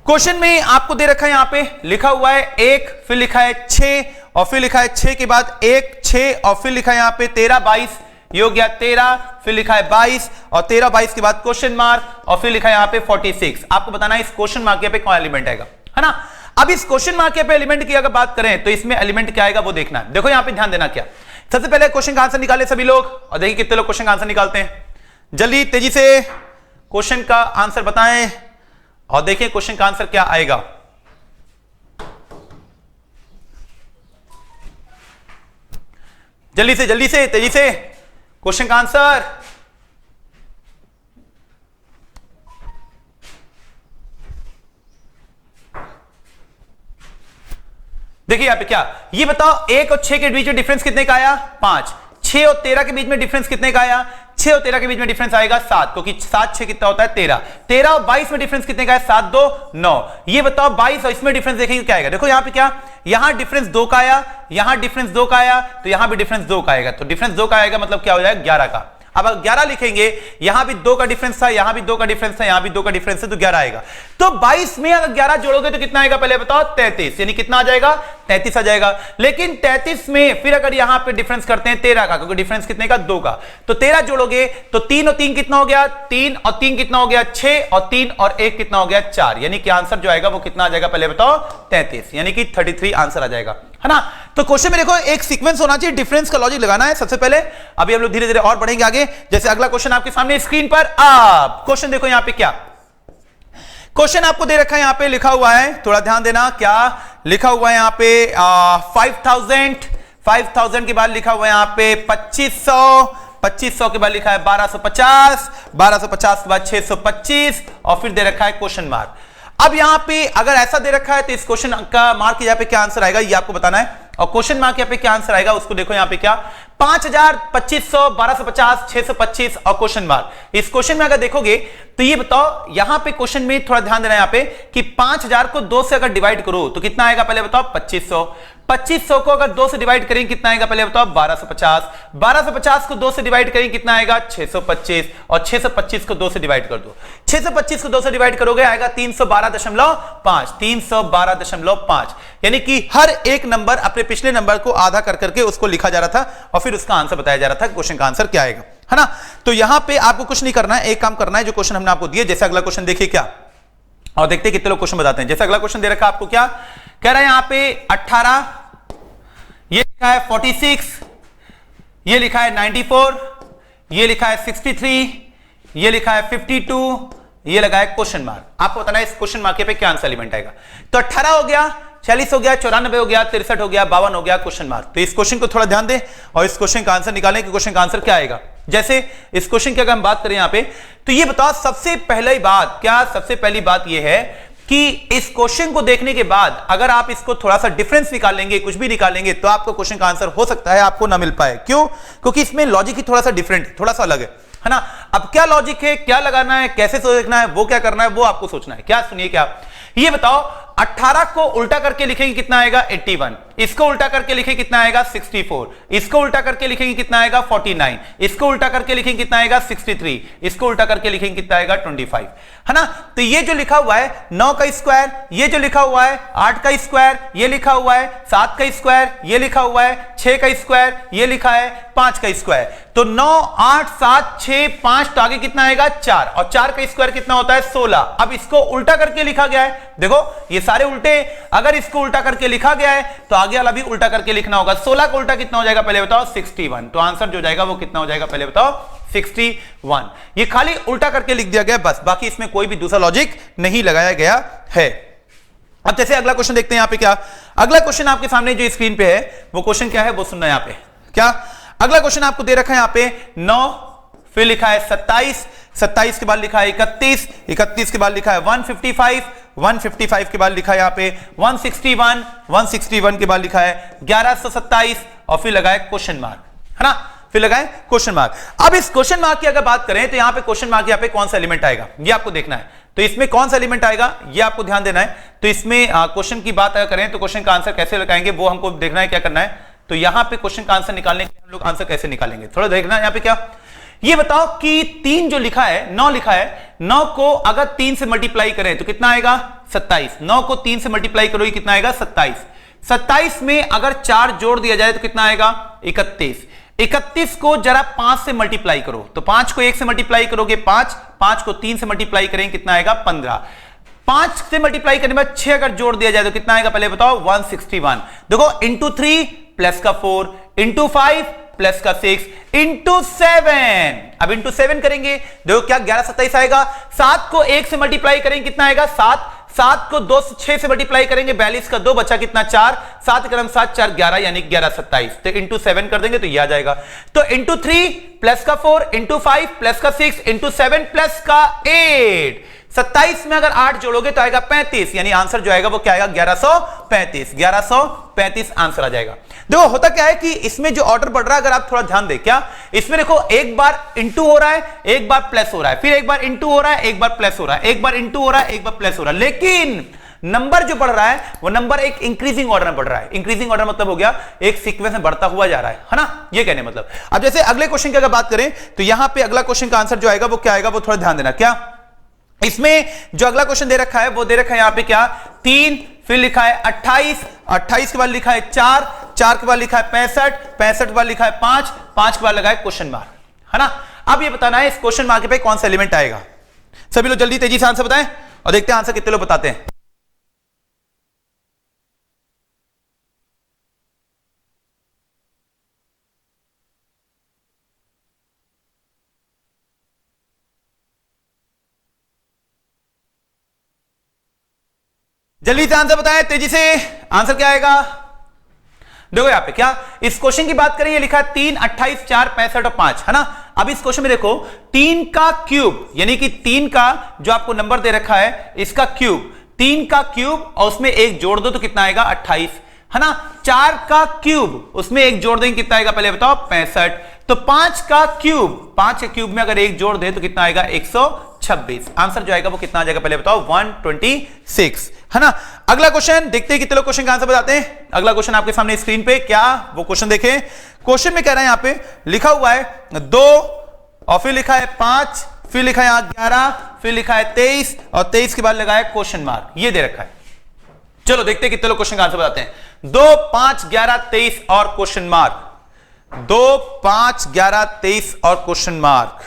क्वेश्चन में आपको दे रखा है, यहां पे लिखा हुआ है 1, फिर लिखा है 6 और फिर लिखा है 6 के बाद 1, 6 और फिर लिखा है यहां पे 13, 22, ये हो गया 13, फिर लिखा है 22 और 13, 22 के बाद क्वेश्चन मार्क और फिर लिखा है यहां पे 46। आपको बताना है इस क्वेश्चन मार्क पे कौन एलिमेंट आएगा, है ना। अब इस क्वेश्चन मार्क पे एलिमेंट की अगर बात करें तो इसमें एलिमेंट क्या आएगा वो देखना है। देखो यहां पे ध्यान देना, क्या सबसे पहले क्वेश्चन का आंसर निकाले सभी लोग और देखिए कितने लोग क्वेश्चन का आंसर निकालते हैं। जल्दी तेजी से क्वेश्चन का आंसर बताएं और देखिए क्वेश्चन का आंसर क्या आएगा। जल्दी से तेजी से क्वेश्चन का आंसर। देखिए यहां पे क्या, ये बताओ 1 और 6 के बीच में डिफरेंस कितने का आया 5, 6 और 13 के बीच में डिफरेंस कितने का आया, 6 और 13 के बीच में डिफरेंस आएगा 7, क्योंकि 7, 6 कितना होता है 13, 13 और 22 में डिफरेंस कितने का है 7, 2, 9। ये बताओ 22 और इसमें डिफरेंस देखेंगे क्या आएगा। देखो यहां पे क्या, यहां डिफरेंस 2 का आया, यहां डिफरेंस 2 का आया, तो यहां भी डिफरेंस 2 का आएगा, तो डिफरेंस 2 का आएगा मतलब क्या हो जाएगा 11 का। अब 11 लिखेंगे, यहां भी 2 का डिफरेंस था, यहां भी 2 का डिफरेंस था, यहां भी 2 का डिफरेंस है, तो 11 आएगा। तो 22 में अगर 11 जोड़ोगे तो कितना आएगा पहले बताओ 33, यानी कितना आ जाएगा 33 आ जाएगा। लेकिन 33 में फिर अगर यहां पे डिफरेंस करते हैं 13 का, क्योंकि डिफरेंस कितने का 2 का, तो 13 जोड़ोगे तो 3 और 3 कितना हो गया 3 और 3 कितना हो गया 6 और 3 और 1 कितना हो गया 4, यानी कि आंसर जो आएगा वो कितना आ जाएगा पहले बताओ 33, यानी कि 33 आंसर आ जाएगा, है ना। तो क्वेश्चन में देखो एक सीक्वेंस होना चाहिए, डिफरेंस का लॉजिक लगाना है सबसे पहले। अभी हम लोग धीरे धीरे और बढ़ेंगे आगे। जैसे अगला क्वेश्चन आपके सामने स्क्रीन पर, आप क्वेश्चन देखो यहां पे क्या क्वेश्चन आपको दे रखा है, यहां पे लिखा हुआ है, थोड़ा ध्यान देना, क्या लिखा हुआ है यहां पे 5000 के बाद लिखा हुआ है यहां पे 2500 के बाद लिखा है 1250 के बाद 625 और फिर दे रखा है क्वेश्चन मार्क। अब यहां पे अगर ऐसा दे रखा है तो इस क्वेश्चन का मार्क यहां पे क्या आंसर आएगा ये आपको बताना है, और क्वेश्चन मार्क यहां पे क्या आंसर आएगा उसको देखो यहां पे क्या 5000, 2500, 1250, 625 और क्वेश्चन मार्क। इस क्वेश्चन में अगर देखोगे तो ये बताओ यहां पे क्वेश्चन में थोड़ा ध्यान देना, यहां पे कि 5000 को 2 से अगर डिवाइड करो तो कितना आएगा पहले बताओ 2500, 2500 को अगर 2 से डिवाइड करेंगे कितना आएगा पहले बताओ 1250, 1250 को 2 से डिवाइड करेंगे कितना आएगा 625 और 625 को 2 से डिवाइड कर दो, 625 को 2 से डिवाइड करोगे आएगा 312.5, 312.5, यानी कि हर एक नंबर अपने पिछले नंबर को आधा कर करके उसको लिखा जा रहा था और फिर उसका आंसर बताया जा रहा था क्वेश्चन का आंसर क्या आएगा, है ना। तो यहां पे आपको कुछ नहीं करना है, एक काम करना है जो क्वेश्चन हमने आपको दिए। जैसे अगला क्वेश्चन देखिए क्या, और देखते हैं कितने लोग क्वेश्चन बताते हैं। जैसे अगला क्वेश्चन दे रखा है आपको, क्या कह रहा है यहां पे 18, ये लिखा है 46, ये लिखा है 94, ये लिखा है 63, ये लिखा है 52, ये लगा है क्वेश्चन मार्क। आपको बताना है इस क्वेश्चन मार्क पे क्या आंसर एलिमेंट आएगा। तो 18 हो गया, 46 हो गया, 94 हो गया, 63 हो गया, 52 हो गया क्वेश्चन मार्क। तो इस क्वेश्चन को थोड़ा ध्यान दें और इस क्वेश्चन का आंसर निकालें कि क्वेश्चन का आंसर क्या आएगा। जैसे इस क्वेश्चन की अगर हम बात करें यहां पे, तो ये बताओ सबसे पहली बात क्या, सबसे पहली बात ये है कि इस क्वेश्चन को देखने के बाद अगर आप इसको थोड़ा सा डिफरेंस निकालेंगे, कुछ भी निकालेंगे, तो आपको क्वेश्चन का आंसर हो सकता है आपको ना मिल पाए। क्यों? क्योंकि इसमें लॉजिक ही थोड़ा सा डिफरेंट है, थोड़ा सा अलग है ना। अब क्या लॉजिक है, क्या लगाना है, कैसे देखना है, वो क्या करना है, वो आपको सोचना है। क्या सुनिए, क्या ये बताओ 18 को उल्टा करके लिखेंगे कितना आएगा 81, इसको उल्टा करके लिखेंगे कितना आएगा 64, इसको उल्टा करके लिखेंगे कितना आएगा 49, इसको उल्टा करके लिखेंगे कितना आएगा 63, इसको उल्टा करके लिखेंगे कितना आएगा 25, है ना। तो ये जो लिखा हुआ है 9 का स्क्वायर, ये जो लिखा हुआ है 8 का स्क्वायर, ये लिखा हुआ है 7 का स्क्वायर, ये लिखा हुआ है 6 का स्क्वायर, ये लिखा है 5 का स्क्वायर। तो 9 8 7 6 5, तो आगे कितना आएगा 4, और 4 का स्क्वायर कितना होता है 16। अब इसको उल्टा करके लिखा गया है, देखो ये सारे उल्टे, अगर इसको उल्टा करके लिखा गया है तो आगे वाला भी उल्टा करके लिखना होगा। 16 का उल्टा कितना हो जाएगा पहले बताओ 61, तो आंसर जो जाएगा वो कितना हो जाएगा पहले बताओ 61। ये खाली उल्टा करके लिख दिया गया बस, बाकी इसमें कोई भी दूसरा लॉजिक नहीं लगाया गया है। अब जैसे अगला क्वेश्चन देखते हैं यहां पे, क्या अगला क्वेश्चन आपके सामने जो स्क्रीन पे है वो क्वेश्चन क्या है वो सुनना है यहां पे। क्या अगला क्वेश्चन आपको दे रखा है यहां पे 9, फिर लिखा है 27, 27 के बाद लिखा है 31, 31 के बाद लिखा है 155, 155 के बाद लिखा है यहां पे 161, 161 के बाद लिखा है 1127, और फिर लगाए क्वेश्चन मार्क, है ना, फिर लगाए क्वेश्चन मार्क। अब इस क्वेश्चन मार्क की अगर बात करें तो यहां पे क्वेश्चन मार्क यहां पे कौन सा एलिमेंट आएगा ये आपको देखना है। तो इसमें कौन सा एलिमेंट आएगा ये आपको ध्यान देना है। तो इसमें क्वेश्चन की बात अगर करें तो क्वेश्चन का आंसर कैसे लगाएंगे वो हमको देखना है, क्या करना है। तो यहां पे क्वेश्चन का आंसर निकालने के लिए हम लोग आंसर कैसे निकालेंगे थोड़ा देखना है। यहां पे क्या ये बताओ कि 3 जो लिखा है 9 लिखा है, 9 को अगर 3 से मल्टीप्लाई करें तो कितना आएगा 27, 9 को 3 से मल्टीप्लाई करोगे कितना आएगा 27, 27 में अगर 4 जोड़ दिया जाए तो कितना आएगा 31, 31 को जरा 5 से मल्टीप्लाई करो, तो 5 को 1 से मल्टीप्लाई करोगे 5, 5 को 3 से मल्टीप्लाई करेंगे कितना आएगा 15, 5 से मल्टीप्लाई करने में 6 अगर जोड़ दिया जाए तो कितना आएगा पहले बताओ 161। देखो इंटू 3 प्लस का 4 इंटू 5 प्लस का 6 इंटू 7, अब इंटू 7 करेंगे देखो क्या 1127 आएगा। 7 को 1 से मल्टीप्लाई करेंगे कितना आएगा 7, 7 को 2 से 6 से मल्टीप्लाई करेंगे 42 का 2 बचा कितना 4, 7 क्रम 7 4 11 यानी 1127, तो इंटू 7 कर देंगे तो ये आ जाएगा। तो इंटू 3 प्लस का 4 इंटू 5 प्लस का 6 इंटू 7 प्लस का 8, 27 में अगर 8 जोड़ोगे तो आएगा 35, यानी आंसर जो आएगा वो क्या आएगा 1135, 1135 आंसर आ जाएगा। देखो होता क्या है कि इसमें जो ऑर्डर बढ़ रहा है अगर आप थोड़ा ध्यान दें, क्या इसमें देखो एक बार इंटू हो रहा है, एक बार प्लस हो रहा है, फिर एक बार इंटू हो रहा है, एक बार प्लस हो रहा है, एक बार इंटू हो रहा है, एक बार प्लस हो रहा है, लेकिन नंबर जो बढ़ रहा है वो नंबर एक इंक्रीजिंग ऑर्डर में बढ़ रहा है। इंक्रीजिंग ऑर्डर मतलब हो गया एक सीक्वेंस में बढ़ता हुआ जा रहा है ना, ये कहने मतलब। अब जैसे अगले क्वेश्चन की अगर बात करें तो यहां पे अगला क्वेश्चन का आंसर जो आएगा वो क्या आएगा वो थोड़ा ध्यान देना। क्या इसमें जो अगला क्वेश्चन दे रखा है वो दे रखा है यहां पे क्या 3, फिर लिखा है 28, 28 के बाद लिखा है 4, 4 के बाद लिखा है 65, 65 के बाद लिखा है 5, 5 के बाद लगा है क्वेश्चन मार्क, है ना। अब ये बताना है इस क्वेश्चन मार्क पे कौन सा एलिमेंट आएगा। सभी लोग जल्दी तेजी से आंसर बताएं और देखते हैं आंसर कितने लोग बताते हैं। जल्दी से आंसर बताएं तेजी से, आंसर क्या आएगा। देखो यहां पे क्या इस क्वेश्चन की बात करें, ये लिखा है 3, 28, 4, 65 और 5, है ना। अब इस क्वेश्चन में देखो 3 का क्यूब, यानी कि 3 का जो आपको नंबर दे रखा है इसका क्यूब, 3 का क्यूब और उसमें 1 जोड़ दो तो कितना आएगा 28, है ना। 4 का क्यूब उसमें 1 जोड़ देंगे कितना आएगा पहले बताओ 65, तो 5 का क्यूब, 5 के क्यूब में अगर 1 जोड़ दे तो कितना आएगा 126, आंसर जो आएगा वो कितना आ जाएगा पहले बताओ 126, है ना। अगला क्वेश्चन देखते हैं कितने लोग क्वेश्चन का आंसर बताते हैं। अगला क्वेश्चन आपके सामने स्क्रीन पे, क्या वो क्वेश्चन देखें। क्वेश्चन में कह रहा है यहां पे लिखा हुआ है 2 और फिर लिखा है 5, फिर लिखा है 11, फिर लिखा है 23 और 23 के बाद लगा है क्वेश्चन मार्क, ये दे रखा है। चलो देखते हैं कितने लोग क्वेश्चन का आंसर बताते हैं। 2, 5, 11, 23 और क्वेश्चन मार्क। 2, 5, 11, 23 और क्वेश्चन मार्क।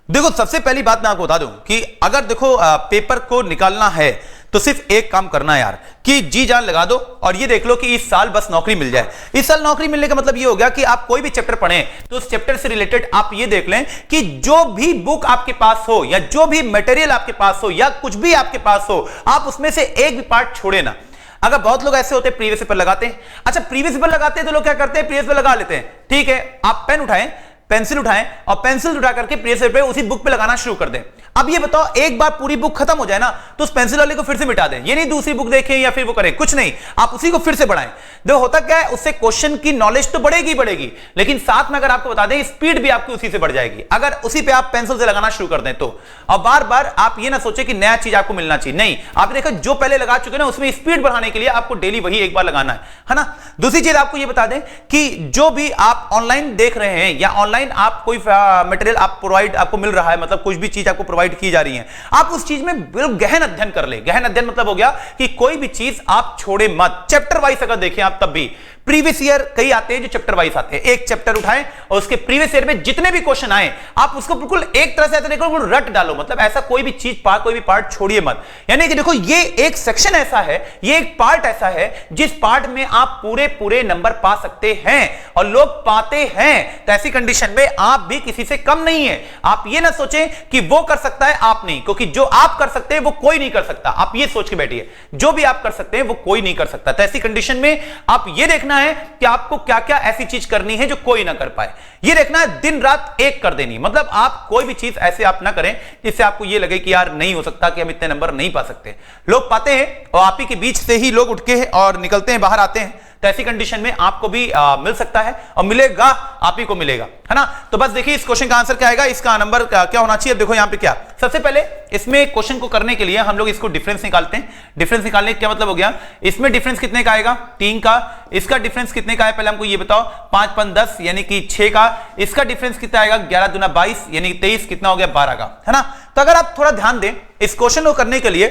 देखो सबसे पहली बात मैं आपको बता दूं कि अगर देखो पेपर को निकालना है तो सिर्फ एक काम करना है यार कि जी जान लगा दो और ये देख लो कि इस साल बस नौकरी मिल जाए। इस साल नौकरी मिलने का मतलब ये हो गया कि आप कोई भी चैप्टर पढ़ें तो उस चैप्टर से रिलेटेड आप ये देख लें कि जो भी बुक आपके पास हो या जो भी मटेरियल आपके पास हो या कुछ भी आपके पास हो, आप उसमें से एक भी पार्ट छोड़े ना। अगर बहुत लोग ऐसे होते हैं प्रीवियस पेपर लगाते हैं, अच्छा प्रीवियस पेपर लगाते हैं तो लोग क्या करते हैं, प्रीवियस पेपर लगा लेते हैं, ठीक है, आप पेन उठाएं, पेंसिल उठाएं और पेंसिल उठा करके प्रीवियस पेपर उसी बुक पे लगाना शुरू कर दें। अब ये बताओ एक बार पूरी बुक खत्म हो जाए ना तो उस पेंसिल वाले को फिर से मिटा दें, ये नहीं दूसरी बुक देखें या फिर वो करें, कुछ नहीं, आप उसी को फिर से बढ़ाएं। देखो होता क्या है, उससे क्वेश्चन की नॉलेज तो बढ़ेगी बढ़ेगी, लेकिन साथ में अगर आपको बता दें स्पीड भी आपकी उसी से बढ़ जाएगी अगर उसी पे आप पेंसिल से लगाना शुरू कर दें तो। और बार बार आप ये ना सोचे कि नया चीज आपको मिलना चाहिए, नहीं, आप देखो जो पहले लगा चुके ना उसमें स्पीड बढ़ाने के लिए आपको डेली वही एक बार लगाना है ना। दूसरी चीज आपको ये बता दें कि जो भी आप ऑनलाइन देख रहे हैं या ऑनलाइन आप कोई मटेरियल आप प्रोवाइड आपको मिल रहा है, मतलब कुछ भी चीज आपको प्रोवाइड की जा रही है, आप उस चीज में बिल्कुल गहन अध्ययन कर ले। गहन अध्ययन मतलब हो गया कि कोई भी चीज आप छोड़े मत, चैप्टर वाइज अगर देखें आप तब भी प्रीवियस ईयर कई आते हैं जो चैप्टर वाइज आते हैं, एक चैप्टर उठाएं और उसके प्रीवियस ईयर में जितने भी क्वेश्चन आए आप उसको बिल्कुल एक तरह से ऐसे देखो रट डालो, मतलब ऐसा कोई भी चीज कोई भी पार्ट छोड़िए मत। यानी कि देखो ये एक सेक्शन ऐसा है, ये एक पार्ट ऐसा है जिस पार्ट में आप पूरे पूरे नंबर पा सकते हैं और लोग पाते हैं। तो ऐसी कंडीशन में आप भी किसी से कम नहीं है। आप ये ना सोचें कि वो कर सकता है आप नहीं, क्योंकि जो आप कर सकते हैं वो कोई नहीं कर सकता। आप ये सोच के बैठिए जो भी आप कर सकते हैं वो कोई नहीं कर सकता। तो ऐसी कंडीशन में आप ये देखना है कि आपको क्या क्या ऐसी चीज करनी है जो कोई ना कर पाए। ये देखना है दिन रात एक कर देनी, मतलब आप कोई भी चीज ऐसे आप ना करें जिससे आपको ये लगे कि यार नहीं हो सकता कि हम इतने नंबर नहीं पा सकते। लोग पाते हैं और आप ही के बीच से ही लोग उठ के और निकलते हैं, बाहर आते हैं। तो ऐसी कंडीशन में आपको भी मिल सकता है और मिलेगा, आप ही को मिलेगा, है ना। तो बस देखिए इस क्वेश्चन का आंसर क्या आएगा, इसका नंबर क्या होना चाहिए। अब देखो यहां पे क्या, सबसे पहले इसमें क्वेश्चन को करने के लिए हम लोग इसको डिफरेंस निकालते हैं। डिफरेंस निकालने का क्या मतलब हो गया, इसमें डिफरेंस कितने का आएगा, 3 का। इसका डिफरेंस कितने का है पहले हमको ये बताओ, 5 5 10 यानी कि 6 का। इसका डिफरेंस कितना आएगा, 11 दूना 22 यानी 23, कितना हो गया 12 का, है ना। तो अगर आप थोड़ा ध्यान दें इस क्वेश्चन को करने के लिए,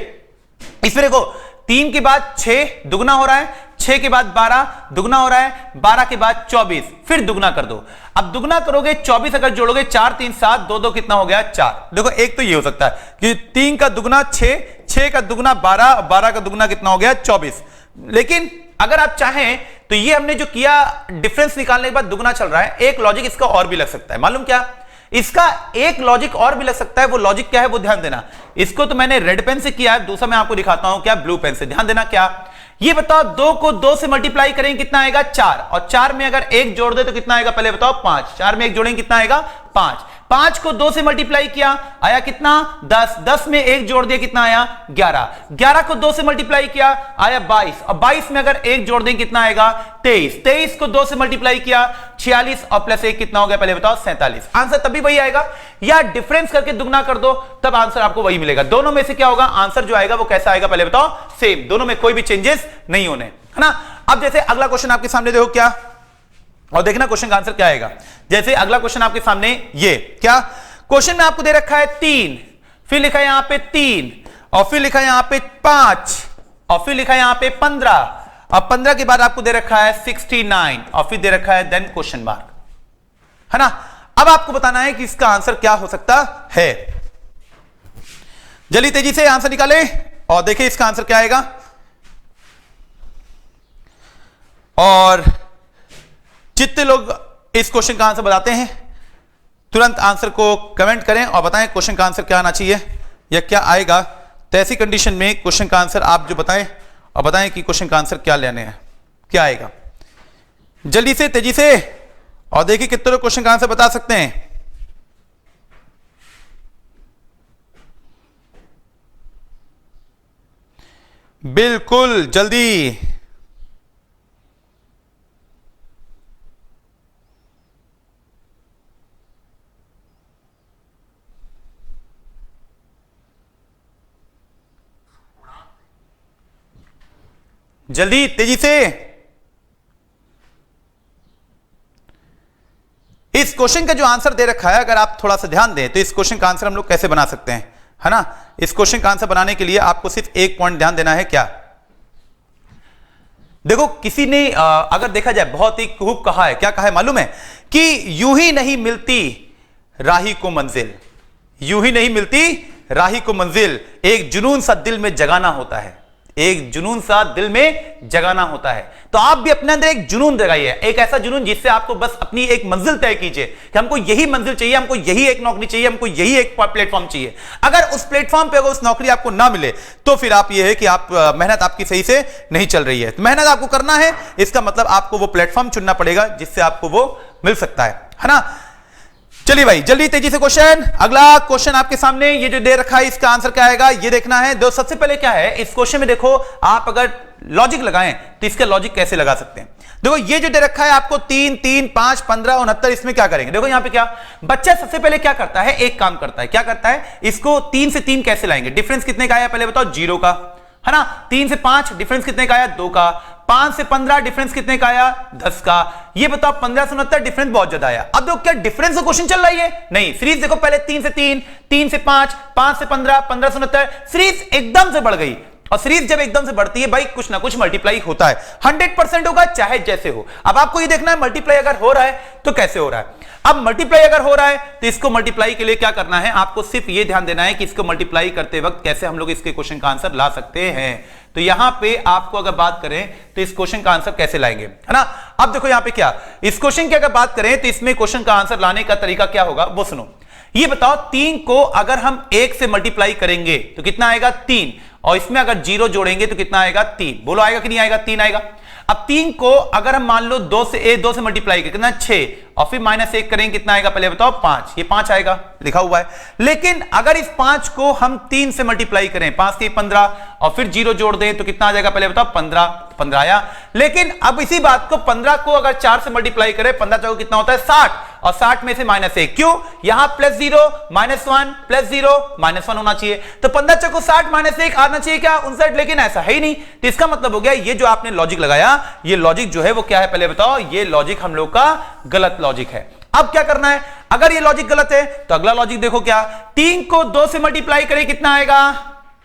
इसमें देखो 3 के बाद 6 दुगना हो रहा है, 6 के बाद 12 दुगना हो रहा है, 12 के बाद 24 फिर दुगना कर दो। अब दुगना करोगे 24 अगर जोड़ोगे 4 3 7 2 2 कितना हो गया 4। देखो एक तो ये हो सकता है कि 3 का दुगना 6, 6 का दुगना 12, 12 का दुगना कितना हो गया 24। लेकिन अगर आप चाहें तो ये हमने जो किया डिफरेंस निकालने के बाद दुगना चल रहा है, एक लॉजिक इसका और भी लग सकता है। मालूम क्या, इसका एक लॉजिक और भी लग सकता है। वो लॉजिक क्या है वो ध्यान देना। इसको तो मैंने रेड पेन से किया है, दूसरा मैं आपको दिखाता हूं क्या, ब्लू पेन से। ध्यान देना क्या, ये बताओ 2 को 2 से मल्टीप्लाई करेंगे कितना आएगा 4, और 4 में अगर 1 जोड़ दे तो कितना आएगा पहले बताओ 5। 4 में 1 जोड़ेंगे कितना आएगा 5। 5 को 2 से मल्टीप्लाई किया आया कितना 10। 10 में 1 जोड़ दिया कितना आया 11। 11 को 2 से मल्टीप्लाई किया आया 22, और 22 में अगर 1 जोड़ देंगे कितना आएगा 23। 23 को 2 से मल्टीप्लाई किया 46 और प्लस 1 कितना हो गया पहले बताओ 47। आंसर तभी वही आएगा, या डिफरेंस करके दुगना कर दो तब आंसर आपको वही मिलेगा। दोनों में से क्या होगा आंसर जो आएगा वो कैसा आएगा पहले बताओ, सेम। दोनों में कोई भी चेंजेस नहीं होने, है ना। अब जैसे अगला क्वेश्चन आपके सामने देखो क्या, और देखना क्वेश्चन का आंसर क्या आएगा। जैसे अगला क्वेश्चन आपके सामने ये क्या, क्वेश्चन में आपको दे रखा है 3, फिर लिखा है यहां पे 3, और फिर लिखा है यहां पे 5, और फिर लिखा है यहां पे 15, और 15 के बाद आपको दे रखा है 69, और फिर दे रखा है देन क्वेश्चन मार्क, है ना। अब आपको बताना है कि इसका आंसर क्या हो सकता है। जल्दी तेजी से आंसर निकाले और देखिए इसका आंसर क्या आएगा। और जितने लोग इस क्वेश्चन का आंसर बताते हैं तुरंत आंसर को कमेंट करें और बताएं क्वेश्चन का आंसर क्या आना चाहिए या क्या आएगा। तो ऐसी कंडीशन में क्वेश्चन का आंसर आप जो बताएं और बताएं कि क्वेश्चन का आंसर क्या लेने हैं, क्या आएगा। जल्दी से तेजी से, और देखिए कितने लोग क्वेश्चन का आंसर बता सकते हैं। बिल्कुल जल्दी। जल्दी तेजी से। इस क्वेश्चन का जो आंसर दे रखा है अगर आप थोड़ा सा ध्यान दें तो इस क्वेश्चन का आंसर हम लोग कैसे बना सकते हैं, है ना। इस क्वेश्चन का आंसर बनाने के लिए आपको सिर्फ एक पॉइंट ध्यान देना है, क्या, देखो किसी ने अगर देखा जाए बहुत ही खूब कहा है, क्या कहा है मालूम है कि यूं ही नहीं मिलती राही को मंजिल, यूं ही नहीं मिलती राही को मंजिल, एक जुनून सा दिल में जगाना होता है, एक जुनून सा दिल में जगाना होता है। तो आप भी अपने अंदर एक जुनून जगाइए, एक ऐसा जुनून जिससे आपको बस अपनी एक मंजिल तय कीजिए कि हमको यही मंजिल चाहिए, हमको यही एक नौकरी चाहिए, हमको यही एक प्लेटफॉर्म चाहिए। अगर उस प्लेटफॉर्म पे अगर उस नौकरी आपको ना मिले तो फिर आप ये है कि आप मेहनत आपकी सही से नहीं चल रही है। तो मेहनत आपको करना है, इसका मतलब आपको वो प्लेटफॉर्म चुनना पड़ेगा जिससे आपको वो मिल सकता है ना। चलिए भाई जल्दी तेजी से क्वेश्चन, अगला क्वेश्चन आपके सामने ये जो दे रखा है इसका आंसर क्या आएगा ये देखना है। दो सबसे पहले क्या है इस क्वेश्चन में, देखो आप अगर लॉजिक लगाएं तो इसका लॉजिक कैसे लगा सकते हैं। देखो ये जो दे रखा है आपको 3 3 5 15 69, इसमें क्या करेंगे। देखो यहां पे क्या बच्चा सबसे पहले क्या करता है, एक काम करता है, क्या करता है, इसको 3 से 3 कैसे लाएंगे, डिफरेंस कितने का आया पहले बताओ, 0 का, है ना। 3 से 5 डिफरेंस कितने का आया, 2 का। 5 से 15 डिफरेंस कितने का आया, 10 का। ये बताओ 15 से 69 डिफरेंस बहुत ज्यादा आया। अब देखो क्या डिफरेंस का क्वेश्चन चल रहा है, नहीं सीरीज देखो पहले 3 से 3, 3 से 5, 5 से 15, 15 से 69, सीरीज एकदम से बढ़ गई। और सीरीज जब एकदम से बढ़ती है भाई कुछ ना कुछ मल्टीप्लाई होता है, 100% होगा चाहे जैसे हो। अब आपको ये देखना है मल्टीप्लाई अगर हो रहा है तो कैसे हो रहा है। अब मल्टीप्लाई अगर हो रहा है तो इसको मल्टीप्लाई के लिए क्या करना है, आपको सिर्फ ये ध्यान देना है कि इसको मल्टीप्लाई करते वक्त कैसे हम लोग इसके क्वेश्चन का आंसर ला सकते हैं। तो यहां पे आपको अगर बात करें तो इस क्वेश्चन का आंसर कैसे लाएंगे, है ना। अब देखो यहां पे क्या, इस क्वेश्चन की अगर बात करें तो इसमें क्वेश्चन का आंसर लाने का तरीका क्या होगा वो सुनो। ये बताओ 3 को अगर हम 1 से मल्टीप्लाई करेंगे तो कितना आएगा, 3, और इसमें अगर 0 जोड़ेंगे तो कितना आएगा, 3। बोलो आएगा कि नहीं आएगा, 3 आएगा। अब 3 को अगर हम मान लो 2 से मल्टीप्लाई करें कितना, 6, और फिर -1 करेंगे कितना आएगा पहले बताओ, 5। ये 5 आएगा लिखा हुआ है। लेकिन अगर इस 5 को हम 3 से मल्टीप्लाई करें, 5 से 15, और फिर 0 जोड़ दें तो कितना आ जाएगा पहले बताओ, 15 आया। लेकिन अब इसी बात को 15 को अगर 4 से मल्टीप्लाई करें, 15 चौको कितना होता है, 60, और 60 में से -1, क्यों, यहां +0 -1 +0 -1 होना चाहिए। तो 15 चौको 60 -1 आना चाहिए क्या, 59, लेकिन ऐसा है ही नहीं। तो इसका मतलब हो गया ये जो आपने लॉजिक लगाया ये लॉजिक जो है वो क्या है पहले बताओ, ये लॉजिक हम लोग का गलत लॉजिक है। अब क्या करना है, अगर ये लॉजिक गलत है तो अगला लॉजिक देखो क्या, 3 को 2 से मल्टीप्लाई करें कितना आएगा,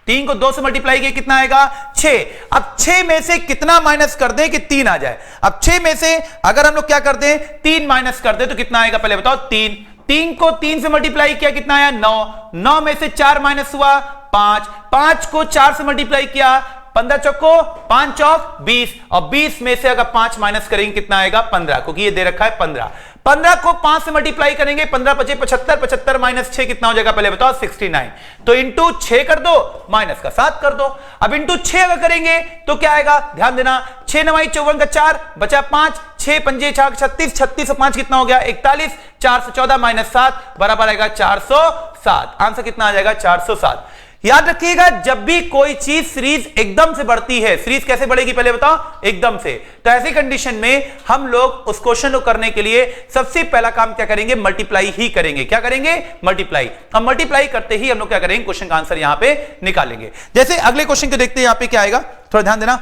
3 को 2 से मल्टीप्लाई किया कितना आएगा, 6। अब 6 में से कितना माइनस कर दें कि 3 आ जाए। अब 6 में से अगर हम लोग क्या कर दें, 3 माइनस कर दें तो कितना आएगा पहले बताओ, 3। 3 को 3 से मल्टीप्लाई किया कितना आया, 9। 9 में से 4 माइनस हुआ 5। 5 को 4 से मल्टीप्लाई किया, 15 चौको 5 चौक 20, और 20 में से अगर 5 माइनस करेंगे कितना आएगा, 15, क्योंकि ये दे रखा है 15। 15 को 5 से मल्टीप्लाई करेंगे, 15 × 5 = 75, 75 - 6 कितना हो जाएगा पहले बताओ, 69। तो इंटू 6 कर दो, माइनस का 7 कर दो। अब इंटू 6 अगर करेंगे तो क्या आएगा, ध्यान देना, 6 × 9 = 54 का 4 बचा 5, 6 × 5 = 36, 36 और 5 कितना हो गया, 41, 4 से 14 - 7 बराबर आएगा 407। आंसर कितना आ जाएगा, 407। याद रखिएगा जब भी कोई चीज सीरीज एकदम से बढ़ती है, सीरीज कैसे बढ़ेगी पहले बताओ, एकदम से। तो ऐसी कंडीशन में हम लोग उस क्वेश्चन को करने के लिए सबसे पहला काम क्या करेंगे, मल्टीप्लाई ही करेंगे। क्या करेंगे, मल्टीप्लाई। हम मल्टीप्लाई करते ही हम लोग क्या करेंगे, क्वेश्चन का आंसर यहां पे निकालेंगे। जैसे अगले क्वेश्चन को देखते हैं, यहां पे क्या आएगा, थोड़ा ध्यान देना।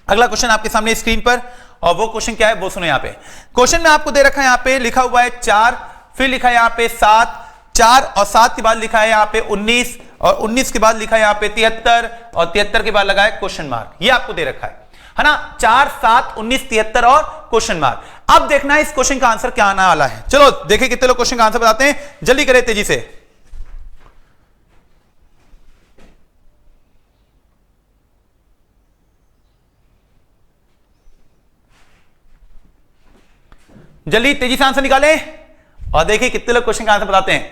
अगला क्वेश्चन आपके सामने स्क्रीन पर, और वो क्वेश्चन क्या है वो सुनो। यहां पे क्वेश्चन में आपको दे रखा है, यहां पे लिखा हुआ है 4, फिर लिखा है यहां पे 7, 4 और 7 के बाद लिखा है यहां पे 19, और 19 के बाद लिखा है यहां पे 73, और 73 के बाद लगा है क्वेश्चन मार्क। ये आपको दे रखा है ना, 4, 7, 19, 73 और क्वेश्चन मार्क। अब देखना है इस क्वेश्चन का आंसर क्या आने वाला है। चलो देखें कितने लोग क्वेश्चन का आंसर बताते हैं, जल्दी करें तेजी से। जल्दी तेजी से आंसर निकालें और देखिए कितने लोग क्वेश्चन का आंसर बताते हैं।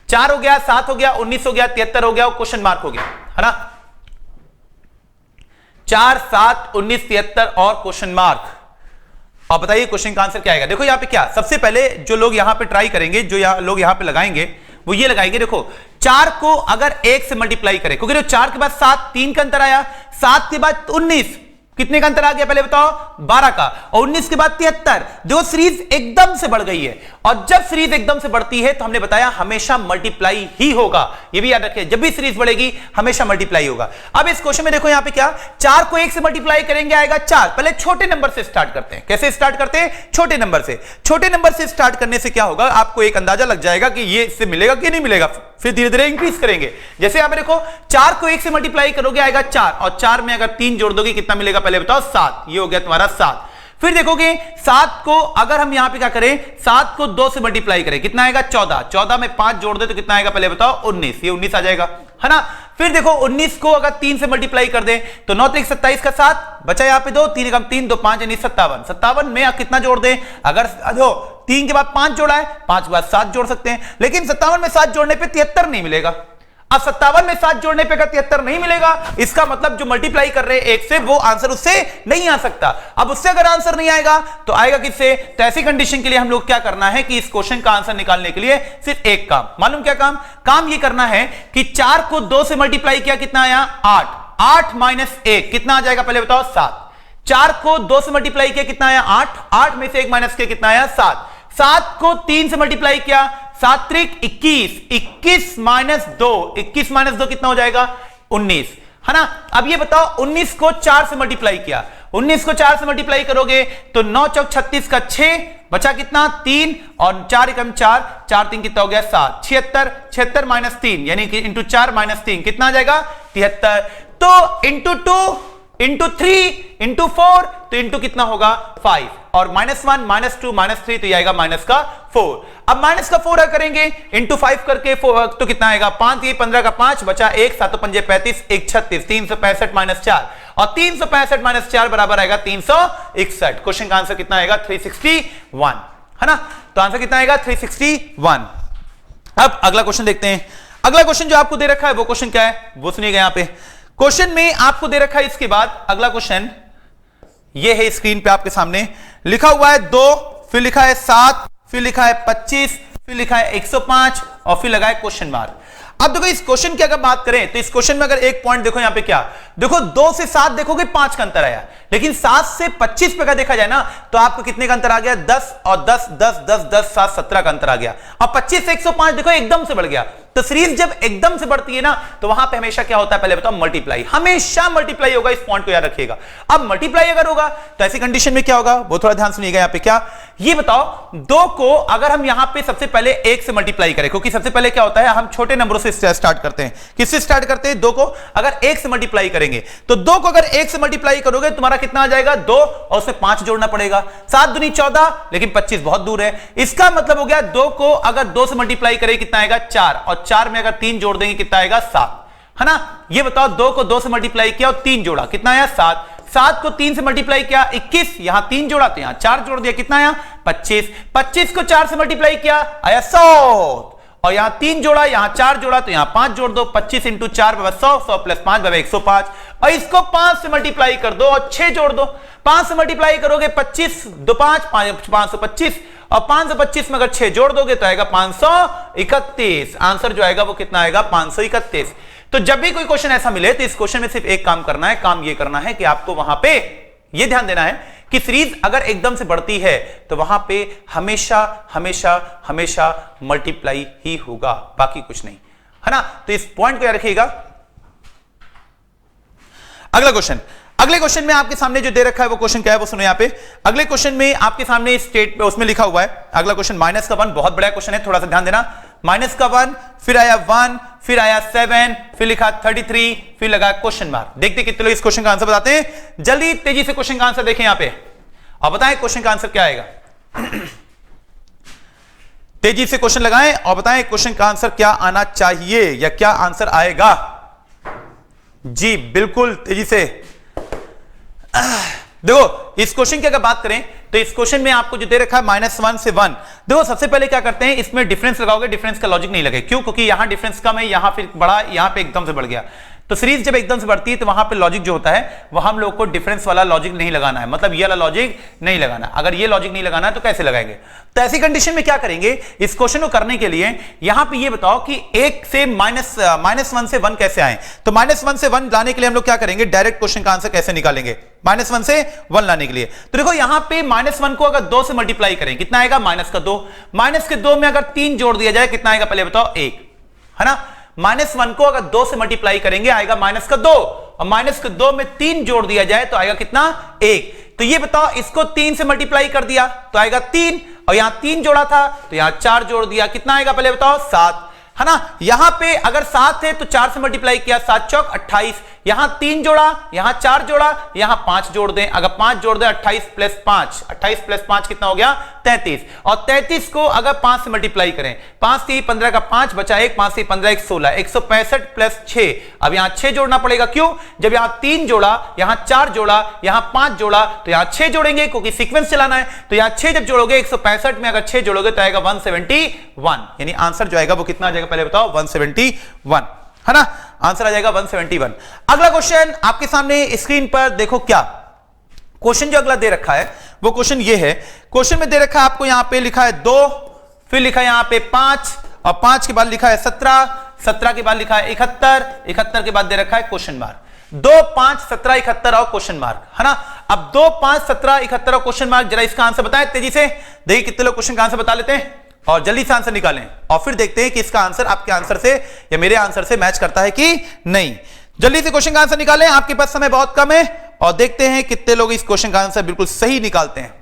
4 हो गया, 7 हो गया, 19 हो गया, 73 हो गया और क्वेश्चन मार्क हो गया, है ना। 4, 7, 19, 73 और क्वेश्चन मार्क। और बताइए क्वेश्चन का आंसर क्या आएगा। देखो यहां पे क्या, सबसे पहले जो लोग यहां पे ट्राई करेंगे, जो लोग यहां पे लगाएंगे वो ये लगाएंगे, देखो 4 को अगर 1 से मल्टीप्लाई करें, क्योंकि 4 के बाद 7, 3 का अंतर आया, 7 के बाद 19, कितने का अंतर आ गया पहले बताओ, 12 का, और 19 के बाद 73। जो सीरीज एकदम से बढ़ गई है, और जब सीरीज एकदम से बढ़ती है तो हमने बताया हमेशा मल्टीप्लाई ही होगा। ये भी याद रखिए, जब भी सीरीज बढ़ेगी हमेशा मल्टीप्लाई होगा। अब इस क्वेश्चन में देखो यहां पे क्या, 4 को 1 से मल्टीप्लाई करेंगे आएगा 4। पहले छोटे नंबर से स्टार्ट करते हैं। कैसे स्टार्ट करते हैं, छोटे नंबर से। छोटे नंबर से स्टार्ट करने से क्या होगा, आपको एक अंदाजा लग जाएगा कि ये इससे मिलेगा कि नहीं मिलेगा। फिर धीरे धीरे इंक्रीज करेंगे। जैसे यहां पे देखो 4 को 1 से मल्टीप्लाई करोगे आएगा 4, और 4 में अगर 3 जोड़ दोगे कितना मिलेगा पहले बताओ 7। ये हो गया तुम्हारा 7। फिर देखोगे 7 को अगर हम यहां पे क्या करें, 7 को 2 से मल्टीप्लाई करें कितना आएगा 14, 14 में 5 जोड़ दे तो कितना आएगा पहले बताओ 19, ये 19 आ जाएगा, है ना। फिर देखो 19 को अगर 3 से मल्टीप्लाई कर दे तो 9 3 27 का 7 बचा यहां पे 2, 3 कम 3 2 5 यानी 57, 57 में कितना जोड़ दे, अगर 3 के बाद 5 जोड़ा है 5 के बाद 7 जोड़ सकते हैं, लेकिन 57 में 7 जोड़ने पे 73 नहीं मिलेगा। अब 57 में 7 जोड़ने पे 73 नहीं मिलेगा, इसका मतलब जो मल्टीप्लाई कर रहे हैं 1 से वो आंसर उससे नहीं आ सकता। अब उससे अगर आंसर नहीं आएगा तो आएगा किससे, तो ऐसी कंडीशन के लिए हम लोग क्या करना है कि इस क्वेश्चन का आंसर निकालने के लिए सिर्फ एक काम, मालूम क्या काम ये करना है कि 4 को 2 से मल्टीप्लाई किया कितना आया 8, 8 माइनस 1 कितना आ जाएगा पहले बताओ 7। 4 को 2 से मल्टीप्लाई किया कितना आया 8, 8 में से 1 माइनस किया कितना आया 7। 7 को 3 से मल्टीप्लाई किया 7 त्रिक 21, 21 माइनस 2, 21 माइनस 2 कितना हो जाएगा 19, है ना। अब ये बताओ 19 को 4 से मल्टीप्लाई किया, 19 को 4 से मल्टीप्लाई करोगे तो 9 चौक 36 का 6 बचा कितना 3, और 4 एकम 4, 4 3 कितना हो गया 7, 76, 76 माइनस 3 यानी कि इंटू 4 माइनस 3 कितना आ जाएगा 73। तो इंटू 2 इंटू 3 इंटू 4 तो इंटू कितना होगा 5, और -1 -2 -3 तो ये आएगा माइनस का 4। अब माइनस का 4 करेंगे इंटू 5 करके 4 तो कितना आएगा 5 ये 15 का 5 बचा 1 7 5 35 1 36 365 माइनस 4, और 365 माइनस 4 बराबर आएगा 361। क्वेश्चन का आंसर कितना आएगा 361, है ना। तो आंसर कितना आएगा 361। अब अगला क्वेश्चन देखते हैं। अगला क्वेश्चन जो आपको दे रखा है वो क्वेश्चन क्या है वो सुनिएगा। यहां पे क्वेश्चन में आपको दे रखा है, इसके बाद अगला क्वेश्चन ये है, स्क्रीन पे आपके सामने लिखा हुआ है 2, फिर लिखा है 7, फिर लिखा है 25, फिर लिखा है 105 और फिर लगा है क्वेश्चन मार्क। अब देखो इस क्वेश्चन की अगर बात करें तो इस क्वेश्चन में अगर एक पॉइंट देखो यहां पे क्या देखो 2 से 7 देखोगे 5 का अंतर आया, लेकिन 7 से 25 पे का देखा जाए ना तो आपको कितने का अंतर आ गया 10, और 10 10 10 10 7 17 का अंतर आ गया। अब 25 से 105 देखो एकदम से बढ़ गया। तो सीरीज जब एकदम से बढ़ती है ना तो वहां पे हमेशा क्या होता है पहले बताओ मल्टीप्लाई, हमेशा मल्टीप्लाई होगा, इस पॉइंट को याद रखिएगा। अब मल्टीप्लाई अगर होगा तो ऐसी कंडीशन में क्या होगा वो थोड़ा ध्यान सुनिएगा। यहां पे क्या ये बताओ 2 को अगर हम यहां पे सबसे पहले 1 से मल्टीप्लाई करें, क्योंकि सबसे पहले क्या होता है हम छोटे नंबरों से स्टार्ट करते हैं। किससे स्टार्ट करते हैं 2 को अगर 1 से मल्टीप्लाई करेंगे तो 2 को अगर 1 से मल्टीप्लाई करोगे तुम्हारा कितना आ जाएगा 2, और उसमें 5 जोड़ना पड़ेगा, 7 दूनी 14, लेकिन 25 बहुत दूर है। इसका मतलब हो गया 2 को अगर 2 से मल्टीप्लाई करें कितना आएगा 4, और 4 में अगर 3 जोड़ देंगे कितना आएगा 7, है ना। ये बताओ 2 को 2 से मल्टीप्लाई किया और 3 जोड़ा कितना आया 7, 7 को 3 से मल्टीप्लाई किया 21, यहां 3 जोड़ा तो यहां 4 जोड़ दिया कितना आया 25, 25 को 4 से मल्टीप्लाई किया आया 100, और यहां 3 जोड़ा यहां 4 जोड़ा तो यहां 5 जोड़ दो, 25 इंटू 4 100, 100 प्लस 5 105, और इसको 5 से मल्टीप्लाई कर दो और 6 जोड़ दो, 5 से मल्टीप्लाई करोगे 25 2 5 525, और 525 में अगर 6 जोड़ दोगे तो आएगा 531। आंसर जो आएगा वो कितना आएगा 531। तो जब भी कोई क्वेश्चन ऐसा मिले तो इस क्वेश्चन में सिर्फ एक काम करना है, काम ये करना है कि आपको वहां पे ये ध्यान देना है कि सीरीज अगर एकदम से बढ़ती है तो वहां पे हमेशा हमेशा हमेशा मल्टीप्लाई ही होगा, बाकी कुछ नहीं, है ना। तो इस पॉइंट को याद रखिएगा। अगला क्वेश्चन, अगले क्वेश्चन में आपके सामने जो दे रखा है वो क्वेश्चन क्या है वो सुनो। यहां पे अगले क्वेश्चन में आपके सामने स्टेट उसमें लिखा हुआ है अगला क्वेश्चन माइनस का 1, बहुत बड़ा क्वेश्चन है, थोड़ा सा ध्यान देना। माइनस का 1, फिर आया 1, फिर आया 7, फिर लिखा 33, फिर लगा क्वेश्चन मार्क। देखते कितने लोग इस क्वेश्चन का आंसर बताते हैं। जल्दी तेजी से क्वेश्चन का आंसर देखें यहां पे और बताएं क्वेश्चन का आंसर क्या आएगा। तेजी से क्वेश्चन लगाएं और बताएं क्वेश्चन का आंसर क्या आना चाहिए या क्या आंसर आएगा। जी बिल्कुल तेजी से। देखो इस क्वेश्चन की अगर बात करें तो इस क्वेश्चन में आपको जो दे रखा है -1 से 1, देखो सबसे पहले क्या करते हैं इसमें डिफरेंस लगाओगे, डिफरेंस का लॉजिक नहीं लगे, क्यों? क्योंकि यहां डिफरेंस कम है, यहां फिर बड़ा, यहां पे एकदम से बढ़ गया। तो सीरीज जब एकदम से बढ़ती है तो वहां पे लॉजिक जो होता है वह हम लोग को डिफरेंस वाला लॉजिक नहीं लगाना है, मतलब ये वाला लॉजिक नहीं लगाना। अगर ये लॉजिक नहीं लगाना है तो कैसे लगाएंगे? तो ऐसी कंडीशन में क्या करेंगे, इस क्वेश्चन को करने के लिए यहां पे ये बताओ कि 1 से -1 से 1 कैसे आए। तो -1 से 1 लाने के लिए हम लोग क्या करेंगे, डायरेक्ट क्वेश्चन का आंसर कैसे निकालेंगे -1 से 1 लाने के लिए। तो देखो यहां पे -1 को अगर 2 से मल्टीप्लाई करें कितना आएगा -2, -2 में अगर 3 जोड़ दिया जाए कितना आएगा पहले बताओ 1, है ना। -1 को अगर 2 से मल्टीप्लाई करेंगे आएगा -2, और -2 में 3 जोड़ दिया जाए तो आएगा कितना 1। तो ये बताओ इसको 3 से मल्टीप्लाई कर दिया तो आएगा 3, और यहां 3 जोड़ा था तो यहां 4 जोड़ दिया कितना आएगा पहले बताओ 7। है ना। यहां पे अगर 7 है तो 4 से मल्टीप्लाई किया, 7 चौक 28, यहां 3 जोड़ा, यहां 4 जोड़ा, यहां 5 जोड़ दें। अगर 5 जोड़ दें 28 प्लस 5, 28 प्लस 5 कितना हो गया 33, और 33 को अगर 5 से मल्टीप्लाई करें, 5 3 15 का 5 बचा 1, 5 3 15 1 16, 165 प्लस 6, अब यहां 6 जोड़ना पड़ेगा। क्यों? जब यहां 3 जोड़ा, यहां 4 जोड़ा, यहां 5 जोड़ा, तो यहां 6 जोड़ेंगे क्योंकि सीक्वेंस चलाना है। तो यहां 6 जब जोड़ोगे 165 में अगर 6 जोड़ोगे तो आएगा 171, यानी आंसर जो आएगा वो कितना आ जाएगा पहले बताओ, 171, है ना। आंसर आ जाएगा 171। अगला क्वेश्चन आपके सामने स्क्रीन पर देखो, क्या क्वेश्चन जो अगला दे रखा है वो क्वेश्चन ये है। क्वेश्चन में दे रखा है आपको, यहां पे लिखा है 2, फिर लिखा है यहां पे 5, और 5 के बाद लिखा है 17, 17 के बाद लिखा है 71, 71 के बाद दे रखा है क्वेश्चन मार्क। 2 5 17 71 और क्वेश्चन मार्क, है ना। अब 2 5 17 71 और क्वेश्चन मार्क, जरा इसका आंसर बताएं तेजी से। देखिए कितने लोग क्वेश्चन का आंसर बता लेते हैं और जल्दी से आंसर निकालें, और फिर देखते हैं कि इसका आंसर आपके आंसर से या मेरे आंसर से मैच करता है कि नहीं। जल्दी से क्वेश्चन का आंसर निकालें, आपके पास समय बहुत कम है, और देखते हैं कितने लोग इस क्वेश्चन का आंसर बिल्कुल सही निकालते हैं।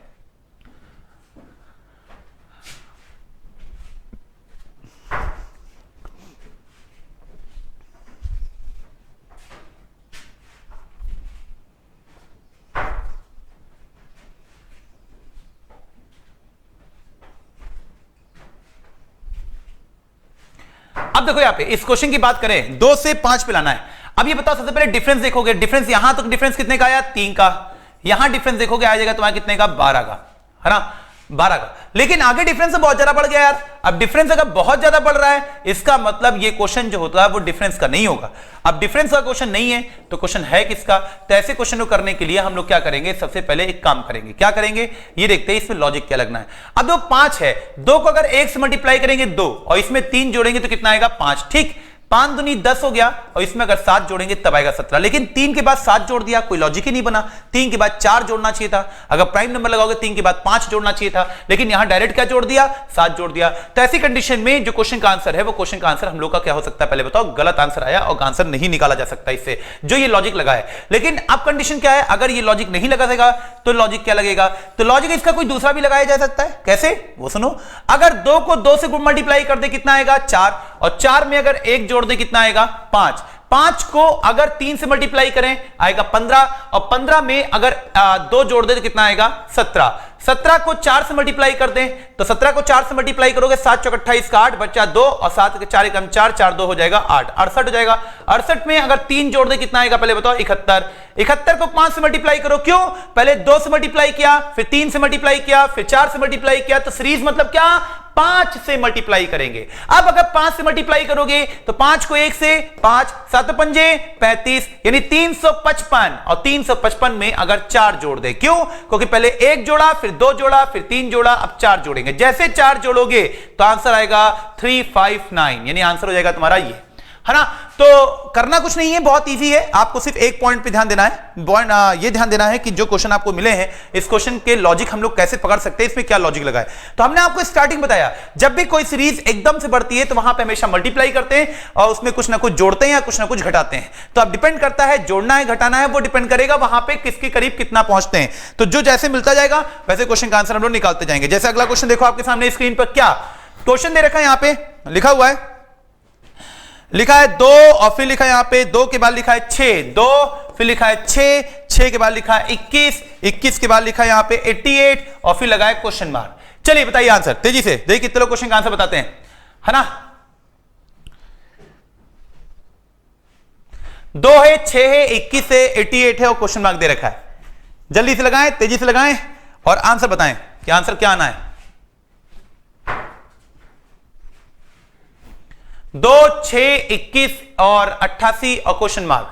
अब देखो यहां पे इस क्वेश्चन की बात करें, 2 से 5 पे लाना है। अब ये बताओ, सबसे पहले डिफरेंस देखोगे, डिफरेंस यहां तक डिफरेंस कितने का आया 3 का, यहां डिफरेंस देखोगे आ जाएगा तुम्हारा कितने का 12 का, है ना, 12 का। लेकिन आगे डिफरेंस तो बहुत ज्यादा बढ़ गया यार। अब डिफरेंस अगर बहुत ज्यादा बढ़ रहा है, इसका मतलब ये क्वेश्चन जो होता है वो डिफरेंस का नहीं होगा। अब डिफरेंस का क्वेश्चन नहीं है तो क्वेश्चन है किसका? तो ऐसे क्वेश्चन को करने के लिए हम लोग क्या करेंगे, सबसे पहले एक काम करेंगे। क्या करेंगे ये देखते हैं, इसमें लॉजिक क्या लगना है। अब 2 5 है, 2 को अगर 1 से मल्टीप्लाई करेंगे 2, और इसमें 3 जोड़ेंगे तो कितना आएगा 5, ठीक। 5 दूनी 10 हो गया, और इसमें अगर 7 जोड़ेंगे तब आएगा 17। लेकिन 3 के बाद 7 जोड़ दिया, कोई लॉजिक ही नहीं बना। 3 के बाद 4 जोड़ना चाहिए था, अगर प्राइम नंबर लगाओगे 3 के बाद 5 जोड़ना चाहिए था, लेकिन यहां डायरेक्ट क्या जोड़ दिया 7 जोड़ दिया। तो ऐसी कंडीशन में जो क्वेश्चन का आंसर है वो क्वेश्चन का आंसर हम लोग का क्या हो सकता है पहले बताओ, गलत आंसर आया, और आंसर नहीं निकाला जा सकता इससे, जो ये लॉजिक लगा है। लेकिन अब कंडीशन क्या है, अगर ये लॉजिक नहीं लगाएगा तो लॉजिक क्या लगेगा, तो लॉजिक इसका कोई दूसरा भी लगाया जा सकता है। कैसे वो सुनो, अगर 2 को 2 से मल्टीप्लाई कर दे कितना आएगा 4, और 4 में अगर 1 जोड़ दे कितना आएगा 5, 5 को अगर 3 से मल्टीप्लाई करें आएगा 15, और 15 में अगर 2 जोड़ दे तो कितना आएगा 17, 17 को 4 से मल्टीप्लाई कर दें तो 17 को 4 से मल्टीप्लाई करोगे 7 चौक 28 का 8 बच्चा 2, और 7 के 4 एकम 4, 4 2 हो जाएगा 8, 68 हो जाएगा। 68 में अगर 3 जोड़ दे कितना आएगा पहले बताओ 71, 71 को 5 से मल्टीप्लाई करो। क्यों? पहले 2 से मल्टीप्लाई किया, फिर 3 से मल्टीप्लाई किया, फिर 4 से मल्टीप्लाई किया, तो सीरीज मतलब क्या 5 से मल्टीप्लाई करेंगे। अब अगर 5 से मल्टीप्लाई करोगे तो 5 को 1 से 5, 7 पंजे 35, यानी 355, और 355 में अगर 4 जोड़ दे। क्यों? क्योंकि पहले 1 जोड़ा, फिर 2 जोड़ा, फिर 3 जोड़ा, अब 4 जोड़ेंगे। जैसे 4 जोड़ोगे तो आंसर आएगा 359, यानी आंसर हो जाएगा तुम्हारा ये, है ना। तो करना कुछ नहीं है, बहुत इजी है, आपको सिर्फ एक पॉइंट पे ध्यान देना है। ये ध्यान देना है कि जो क्वेश्चन आपको मिले हैं इस क्वेश्चन के लॉजिक हम लोग कैसे पकड़ सकते हैं, इसमें क्या लॉजिक लगा है। तो हमने आपको स्टार्टिंग बताया, जब भी कोई सीरीज एकदम से बढ़ती है तो वहां पे हमेशा मल्टीप्लाई करते हैं और उसमें कुछ ना कुछ जोड़ते हैं या कुछ ना कुछ घटाते हैं। तो अब डिपेंड करता है जोड़ना है घटाना है, वो डिपेंड करेगा वहां पे किसके करीब कितना पहुंचते हैं। तो जो जैसे मिलता जाएगा वैसे क्वेश्चन का आंसर हम लोग निकालते जाएंगे। जैसे अगला क्वेश्चन देखो आपके सामने स्क्रीन पर, क्या क्वेश्चन दे रखा है, यहां पे लिखा हुआ है, लिखा है 2, और फिर लिखा है यहां पे 2 के बाद लिखा है 6, 2 फिर लिखा है 6, 6 के बाद लिखा है 21, 21 के बाद लिखा है यहां पे 88, और फिर लगा है क्वेश्चन मार्क। चलिए बताइए आंसर तेजी से, देखिए कितने लोग क्वेश्चन का आंसर बताते हैं, है ना। 2 है, 6 है, 21 है, 88 है, और क्वेश्चन मार्क दे रखा है। जल्दी से लगाएं, तेजी से लगाएं और आंसर बताएं कि आंसर क्या आना है। 2, 6, 21 और 88 और क्वेश्चन मार्क।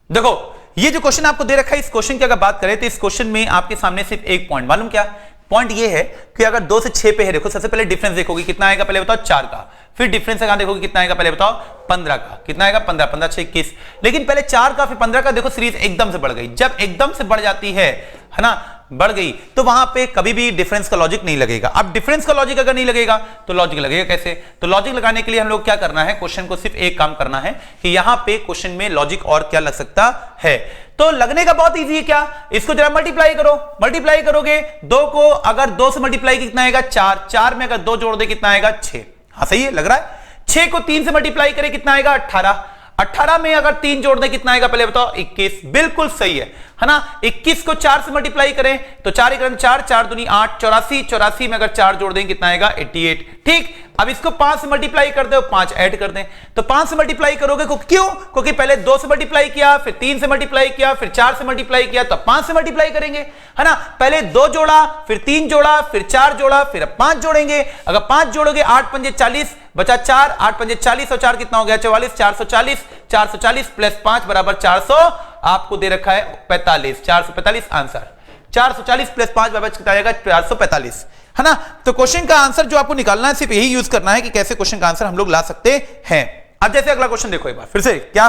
देखो ये जो क्वेश्चन आपको दे रखा है, इस क्वेश्चन की अगर बात करें तो इस क्वेश्चन में आपके सामने सिर्फ एक पॉइंट, मालूम क्या पॉइंट ये है कि अगर 2 से 6 पे है, देखो सबसे पहले डिफरेंस देखोगे कितना आएगा पहले बताओ 4 का, फिर डिफरेंस का देखोगे कितना आएगा, पहले बताओ 15 का, कितना आएगा 15, 15 6 21, लेकिन पहले 4 का फिर 15 का, देखो सीरीज एकदम से बढ़ गई। जब एकदम से बढ़ जाती है ना, बढ़ गई, तो वहां पे कभी भी डिफरेंस का लॉजिक नहीं लगेगा। अब डिफरेंस का लॉजिक अगर नहीं लगेगा तो लॉजिक लगेगा कैसे? तो लॉजिक लगाने के लिए हम लोग क्या करना है, क्वेश्चन को सिर्फ एक काम करना है कि यहां पे क्वेश्चन में लॉजिक और क्या लग सकता है। तो लगने का बहुत इजी है, क्या, इसको जरा मल्टीप्लाई करो, मल्टीप्लाई करोगे 2 को, अगर 2 से मल्टीप्लाई कितना आएगा 4, 4 में अगर 2 जोड़ दे कितना आएगा 6, हाँ सही है लग रहा है। 6 को 3 से मल्टीप्लाई करें कितना आएगा 18, 18 में अगर 3 जोड़ दें कितना आएगा, पहले बताओ 21, बिल्कुल सही है ना। 21 को 4 से मल्टीप्लाई करें तो 4 1 4, 4 दूनी 8, 84, 84 में अगर 4 जोड़ दें कितना आएगा 88, ठीक। अब इसको 5 से मल्टीप्लाई कर दो, 5 ऐड कर दें, तो 5 से मल्टीप्लाई करोगे क्यों? क्योंकि पहले 2 से मल्टीप्लाई किया, फिर 3 से मल्टीप्लाई किया, फिर 4 से मल्टीप्लाई किया, तो 5 से मल्टीप्लाई करेंगे, है ना। पहले 2 जोड़ा, फिर 3 जोड़ा, फिर 4 जोड़ा, फिर 5 जोड़ेंगे। अगर 5 जोड़ोगे 8 पंजे 40 बचा 4, 8 पंजे 40 और 4 कितना हो गया 44, 440, 440 प्लस 5 बराबर 400, आपको दे रखा है 45, 445 आंसर, 440 प्लस 5 बराबर कितना आएगा 445, है ना। तो क्वेश्चन का आंसर जो आपको निकालना है सिर्फ यही यूज करना है कि कैसे क्वेश्चन का आंसर हम लोग ला सकते हैं। अब जैसे अगला क्वेश्चन देखो एक बार फिर से, क्या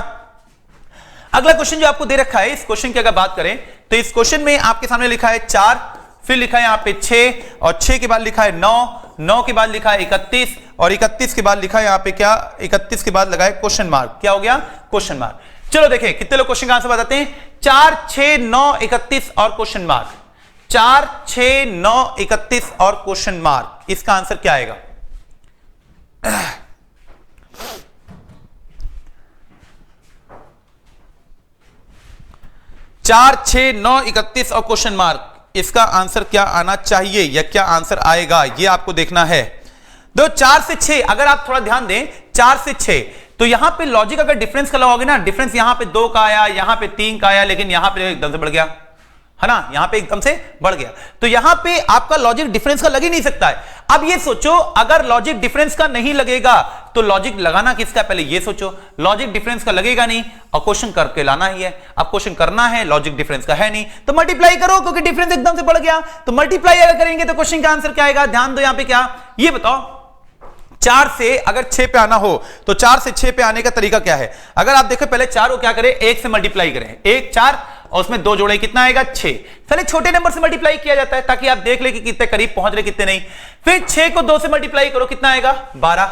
अगला क्वेश्चन जो आपको दे रखा है, इस क्वेश्चन की अगर बात करें तो इस क्वेश्चन में आपके सामने लिखा है 4, फिर लिखा है यहां पे 6, और 6 के बाद लिखा है 9, 9 के बाद लिखा है 31, और 31 के बाद लिखा है यहां पे क्या, 31 के बाद लगा है क्वेश्चन मार्क, क्या हो गया क्वेश्चन मार्क। चलो देखें कितने लोग क्वेश्चन का आंसर बताते हैं, 4 6 9 31 और क्वेश्चन मार्क, 4 6 9 31 और क्वेश्चन मार्क, इसका आंसर क्या आएगा? 4 6 9 31 और क्वेश्चन मार्क, इसका आंसर क्या आना चाहिए या क्या आंसर आएगा, ये आपको देखना है। दो 4 से 6, अगर आप थोड़ा ध्यान दें 4 से 6, तो यहां पे लॉजिक अगर डिफरेंस का लगाओगे ना, डिफरेंस यहां पे 2 का आया, यहां पे 3 का आया, लेकिन यहां पे एकदम से बढ़ गया, है ना, यहां पे एकदम से बढ़ गया, तो यहां पे आपका लॉजिक डिफरेंस का लग ही नहीं सकता है। अब ये सोचो अगर लॉजिक डिफरेंस का नहीं लगेगा तो लॉजिक लगाना किसका, पहले ये सोचो, लॉजिक डिफरेंस का लगेगा नहीं और क्वेश्चन करके लाना ही है। अब क्वेश्चन करना है, लॉजिक डिफरेंस का है नहीं, तो मल्टीप्लाई करो, क्योंकि डिफरेंस एकदम से बढ़ गया, तो मल्टीप्लाई अगर करेंगे तो क्वेश्चन का आंसर क्या आएगा, ध्यान दो यहां पे, क्या ये बताओ, 4 से अगर 6 पे आना हो तो 4 से 6 पे आने का तरीका क्या है? अगर आप देखो पहले 4 को क्या करें, 1 से मल्टीप्लाई करें, 1 4 और उसमें 2 जोड़े, कितना आएगा 6, पहले छोटे नंबर से मल्टीप्लाई किया जाता है ताकि आप देख ले कि कितने करीब पहुंच रहे कितने नहीं। फिर 6 को 2 से मल्टीप्लाई करो, कितना आएगा 12,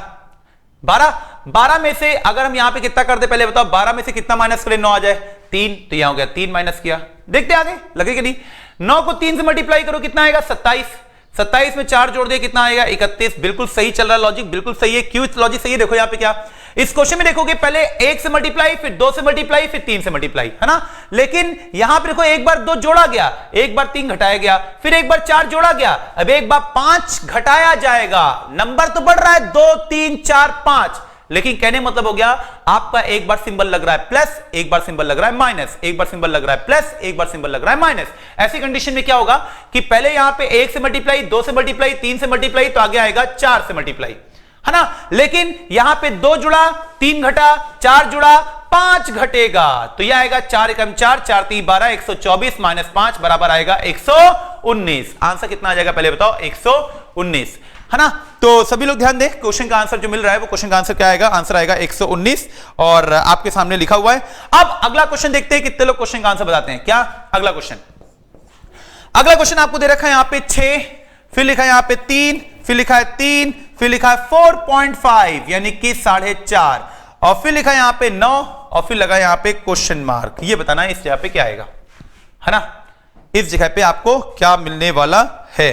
12 में से अगर हम यहां पे कितना कर दे, पहले बताओ 12 में से कितना माइनस करें, 9 आ जाए 3, तो यहां हो गया 3 माइनस किया, देखते आगे लगे कि नहीं। 9 को 3 से मल्टीप्लाई करो, कितना आएगा 27, 27 में 4 जोड़ दिए, कितना आएगा 31, बिल्कुल सही चल रहा है लॉजिक, बिल्कुल सही है। क्यों लॉजिक सही है, देखो यहां पे क्या, इस क्वेश्चन में देखोगे पहले 1 से मल्टीप्लाई, फिर 2 से मल्टीप्लाई, फिर 3 से मल्टीप्लाई, है ना, लेकिन यहां पे देखो एक बार 2 जोड़ा गया, एक बार 3 घटाया गया, फिर एक बार 4 जोड़ा गया, अब एक बार 5 घटाया जाएगा, नंबर तो बढ़ रहा है 2 3 4 5, लेकिन कहने मतलब हो गया आपका एक बार सिंबल लग रहा है प्लस, एक बार सिंबल लग रहा है माइनस, एक बार सिंबल लग रहा है प्लस, एक बार सिंबल लग रहा है माइनस। ऐसी कंडीशन में क्या होगा कि पहले यहां पे 1 से मल्टीप्लाई, 2 से मल्टीप्लाई, 3 से मल्टीप्लाई, तो आगे आएगा 4 से मल्टीप्लाई, है ना, लेकिन यहां पे 2 जुड़ा, 3 घटा, 4 जुड़ा, 5 घटेगा, तो यह आएगा 4 एकम 4, 4 3 12, 124 माइनस 5 बराबर आएगा 119। आंसर कितना आ जाएगा पहले बताओ, 119, है ना। तो सभी लोग ध्यान दें, क्वेश्चन का आंसर जो मिल रहा है वो क्वेश्चन का आंसर क्या आएगा, आंसर आएगा 119 और आपके सामने लिखा हुआ है। अब अगला क्वेश्चन देखते हैं कितने लोग क्वेश्चन का आंसर बताते हैं। क्या अगला क्वेश्चन, अगला क्वेश्चन आपको दे रखा है यहां पे 6, फिर लिखा है यहां पे 3, फिर लिखा है 3, फिर लिखा है 4.5 यानी कि 4.5, और फिर लिखा है यहां पे 9, और फिर लगा यहां पे क्वेश्चन मार्क। ये बताना है इस जगह पे क्या आएगा, है ना, इस जगह पे आपको क्या मिलने वाला है।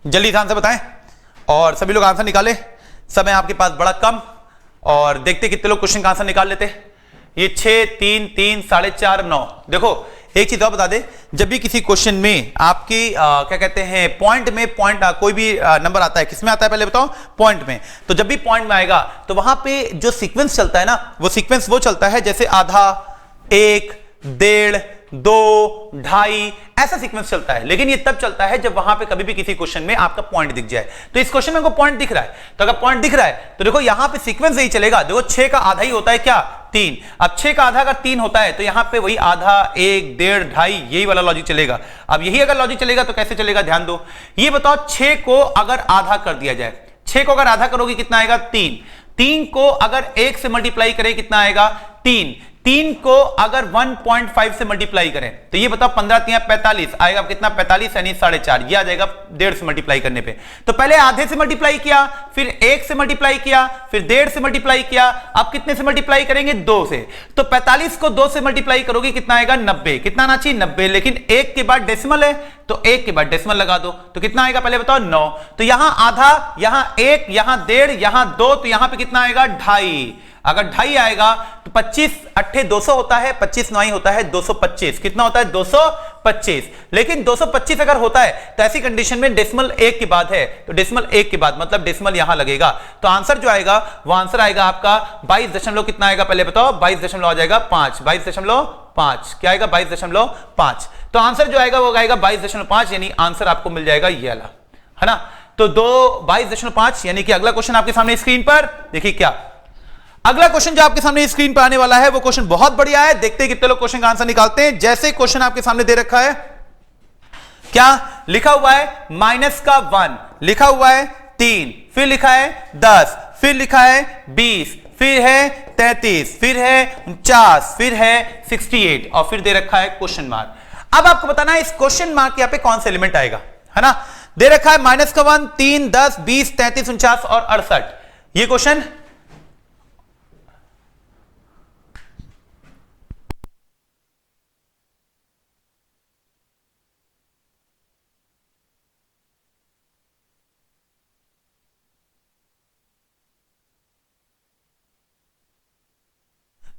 जल्दी से आंसर बताएं और सभी लोग आंसर निकालें। समय आपके पास बड़ा कम, और देखते कितने लोग क्वेश्चन का आंसर निकाल लेते। ये 6 3 3 4.5 9। देखो एक चीज और बता दे, जब भी किसी क्वेश्चन में आपकी क्या कहते हैं पॉइंट में, पॉइंट कोई भी नंबर आता है, किसमें आता है पहले बताओ, पॉइंट में, तो जब भी पॉइंट में आएगा तो वहां पे जो सीक्वेंस चलता है ना, वो सीक्वेंस वो चलता है जैसे आधा, 1, 1.5, 2, 2.5 ऐसा सीक्वेंस चलता है, लेकिन ये तब चलता है जब वहां पे कभी भी किसी क्वेश्चन में आपका पॉइंट दिख जाए। तो इस क्वेश्चन में आपको पॉइंट दिख रहा है, तो अगर पॉइंट दिख रहा है तो देखो यहां पे सीक्वेंस यही चलेगा। देखो 6 का आधा ही होता है क्या, 3। अब 6 का आधा अगर 3 होता है तो यहां पे वही आधा, 1, 1.5, 2.5 यही वाला लॉजिक चलेगा। अब यही अगर लॉजिक चलेगा तो कैसे चलेगा, ध्यान दो। ये बताओ 6 को अगर आधा कर दिया जाए, 6 को अगर आधा करोगे कितना आएगा, 3। 3 को अगर 1 से मल्टीप्लाई करें कितना आएगा, 3। 3 को अगर 1.5 से मल्टीप्लाई करें तो ये बताओ 15 3 45 आएगा कितना, 45 यानी 4.5, ये आ जाएगा 1.5 से मल्टीप्लाई करने पे। तो पहले आधे से मल्टीप्लाई किया, फिर 1 से मल्टीप्लाई किया, फिर 1.5 से मल्टीप्लाई किया, अब कितने से मल्टीप्लाई करेंगे, 2 से। तो 45 को 2 से मल्टीप्लाई करोगे कितना आएगा, 90। कितना आना चाहिए, 90, लेकिन 1 के बाद डेसिमल है तो 1 के बाद डेसिमल लगा दो, तो कितना आएगा पहले बताओ, 9। तो यहां आधा, यहां 1, यहां 1.5, यहां 2, तो यहां पे कितना आएगा, 2.5। अगर 2.5 आएगा तो 25 8 200 होता है, 25 9 होता है 225। कितना होता है, 225। लेकिन 225 अगर होता है तो ऐसी कंडीशन में डेसिमल 1 के बाद है, तो डेसिमल 1 के बाद मतलब डेसिमल यहां लगेगा। तो आंसर जो आएगा वो आंसर आएगा आपका 22 कितना आएगा पहले बताओ, 22 आ जाएगा 5, 22.5 क्या आएगा, 22.5। तो आंसर जो आएगा वो आएगा 22.5, यानी आंसर आपको मिल जाएगा ये वाला, है ना। तो 22.5 यानी कि अगला क्वेश्चन आपके सामने स्क्रीन पर देखिए क्या, अगला क्वेश्चन जो आपके सामने स्क्रीन पर आने वाला है वो क्वेश्चन बहुत बढ़िया है। देखते हैं कितने लोग क्वेश्चन का आंसर निकालते हैं। जैसे क्वेश्चन आपके सामने दे रखा है, क्या लिखा हुआ है, -1 लिखा हुआ है, 3 फिर लिखा है 10 फिर लिखा है 20 फिर है 33 फिर है 49 फिर है 68 और फिर दे रखा है क्वेश्चन मार्क। अब आपको बताना है इस क्वेश्चन मार्क यहाँ पे कौन सा एलिमेंट आएगा, है ना। दे रखा है -1 3 10 20 33 49 और 68। ये क्वेश्चन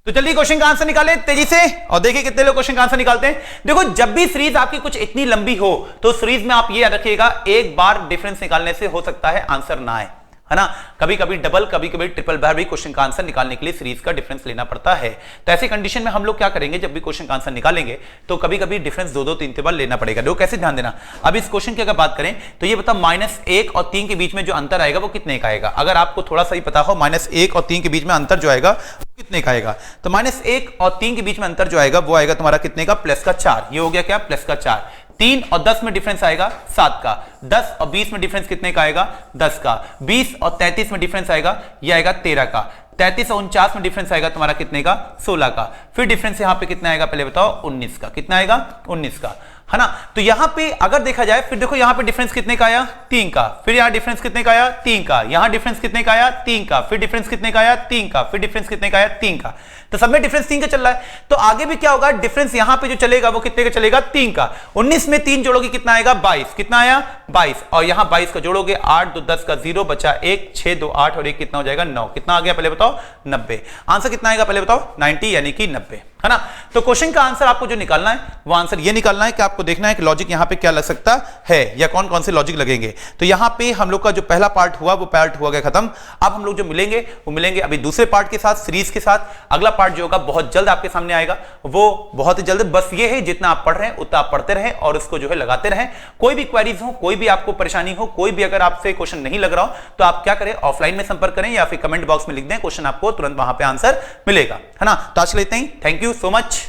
तो जल्दी क्वेश्चन का आंसर निकालें तेजी से और देखिए कितने लोग क्वेश्चन का आंसर निकालते हैं। देखो जब भी सीरीज आपकी कुछ इतनी लंबी हो तो सीरीज में आप ये याद रखिएगा, एक बार डिफरेंस निकालने से हो सकता है आंसर ना आए, है ना। कभी कभी डबल कभी कभी ट्रिपल बार भी क्वेश्चन का आंसर निकालने के लिए सीरीज का डिफरेंस लेना पड़ता है। तो ऐसी कंडीशन में हम लोग क्या करेंगे, जब भी क्वेश्चन का आंसर निकालेंगे तो कभी कभी डिफरेंस 2-2 3 बार लेना पड़ेगा। देखो कैसे ध्यान देना। अब इस क्वेश्चन की अगर बात करें तो ये बता -1 और 3 के बीच में जो अंतर आएगा वो कितने का आएगा। अगर आपको थोड़ा सा ही पता हो -1 और 3 के बीच में अंतर जो आएगा कितने का आएगा, तो -1 और 3 के बीच में अंतर जो आएगा वो आएगा तुम्हारा कितने का, +4। ये हो गया क्या, +4। 3 और 10 में डिफरेंस आएगा 7 का। 10 और 20 में डिफरेंस कितने का आएगा, 10 का। 20 और 33 में डिफरेंस आएगा, ये आएगा 13 का। 33 और 49 में डिफरेंस आएगा तुम्हारा कितने का, 16 का। फिर डिफरेंस यहां पे कितना आएगा पहले बताओ, 19 का। कितना आएगा, 19 का, है ना। तो यहां पे अगर देखा जाए फिर देखो यहां पे डिफरेंस कितने का आया, 3 का। फिर यहां डिफरेंस कितने का आया, 3 का। यहां डिफरेंस कितने का आया, 3 का। फिर डिफरेंस कितने का आया, 3 का। फिर डिफरेंस कितने का आया, 3 का। तो सब में डिफरेंस 3 का चल रहा है। तो आगे भी क्या होगा, डिफरेंस यहां पे जो चलेगा वो कितने का चलेगा, 3 का। 19 में 3 जोड़ोगे कितना आएगा, 22। कितना आया, 22। और यहां 22 का जोड़ोगे 8 2 10 का 0 बचा 1 6 2 8 और 1 कितना हो जाएगा, 9। कितना आ गया पहले बताओ, 90। आंसर कितना आएगा पहले बताओ, 90 यानी कि 90, है ना। तो क्वेश्चन का आंसर आपको जो निकालना है वो आंसर ये निकालना है कि आपको देखना है कि लॉजिक यहां पे क्या लग सकता है या कौन कौन से लॉजिक लगेंगे। तो यहां पे हम लोग का जो पहला पार्ट हुआ वो पार्ट हुआ गया खत्म। अब हम लोग जो मिलेंगे वो मिलेंगे अभी दूसरे पार्ट के साथ, सीरीज के साथ। अगला पार्ट जो होगा बहुत जल्द आपके सामने आएगा, वो बहुत ही जल्द। बस ये है जितना आप पढ़ रहे हैं उतना आप पढ़ते रहें और उसको जो है लगाते रहें। कोई भी क्वेरीज हो, कोई भी आपको परेशानी हो, कोई भी अगर आपसे क्वेश्चन नहीं लग रहा हो तो आप क्या करें, ऑफलाइन में संपर्क करें या फिर कमेंट बॉक्स में लिख दें, क्वेश्चन आपको तुरंत वहां पे आंसर मिलेगा, है ना। तो आज के लिए इतना ही। Thank you so much.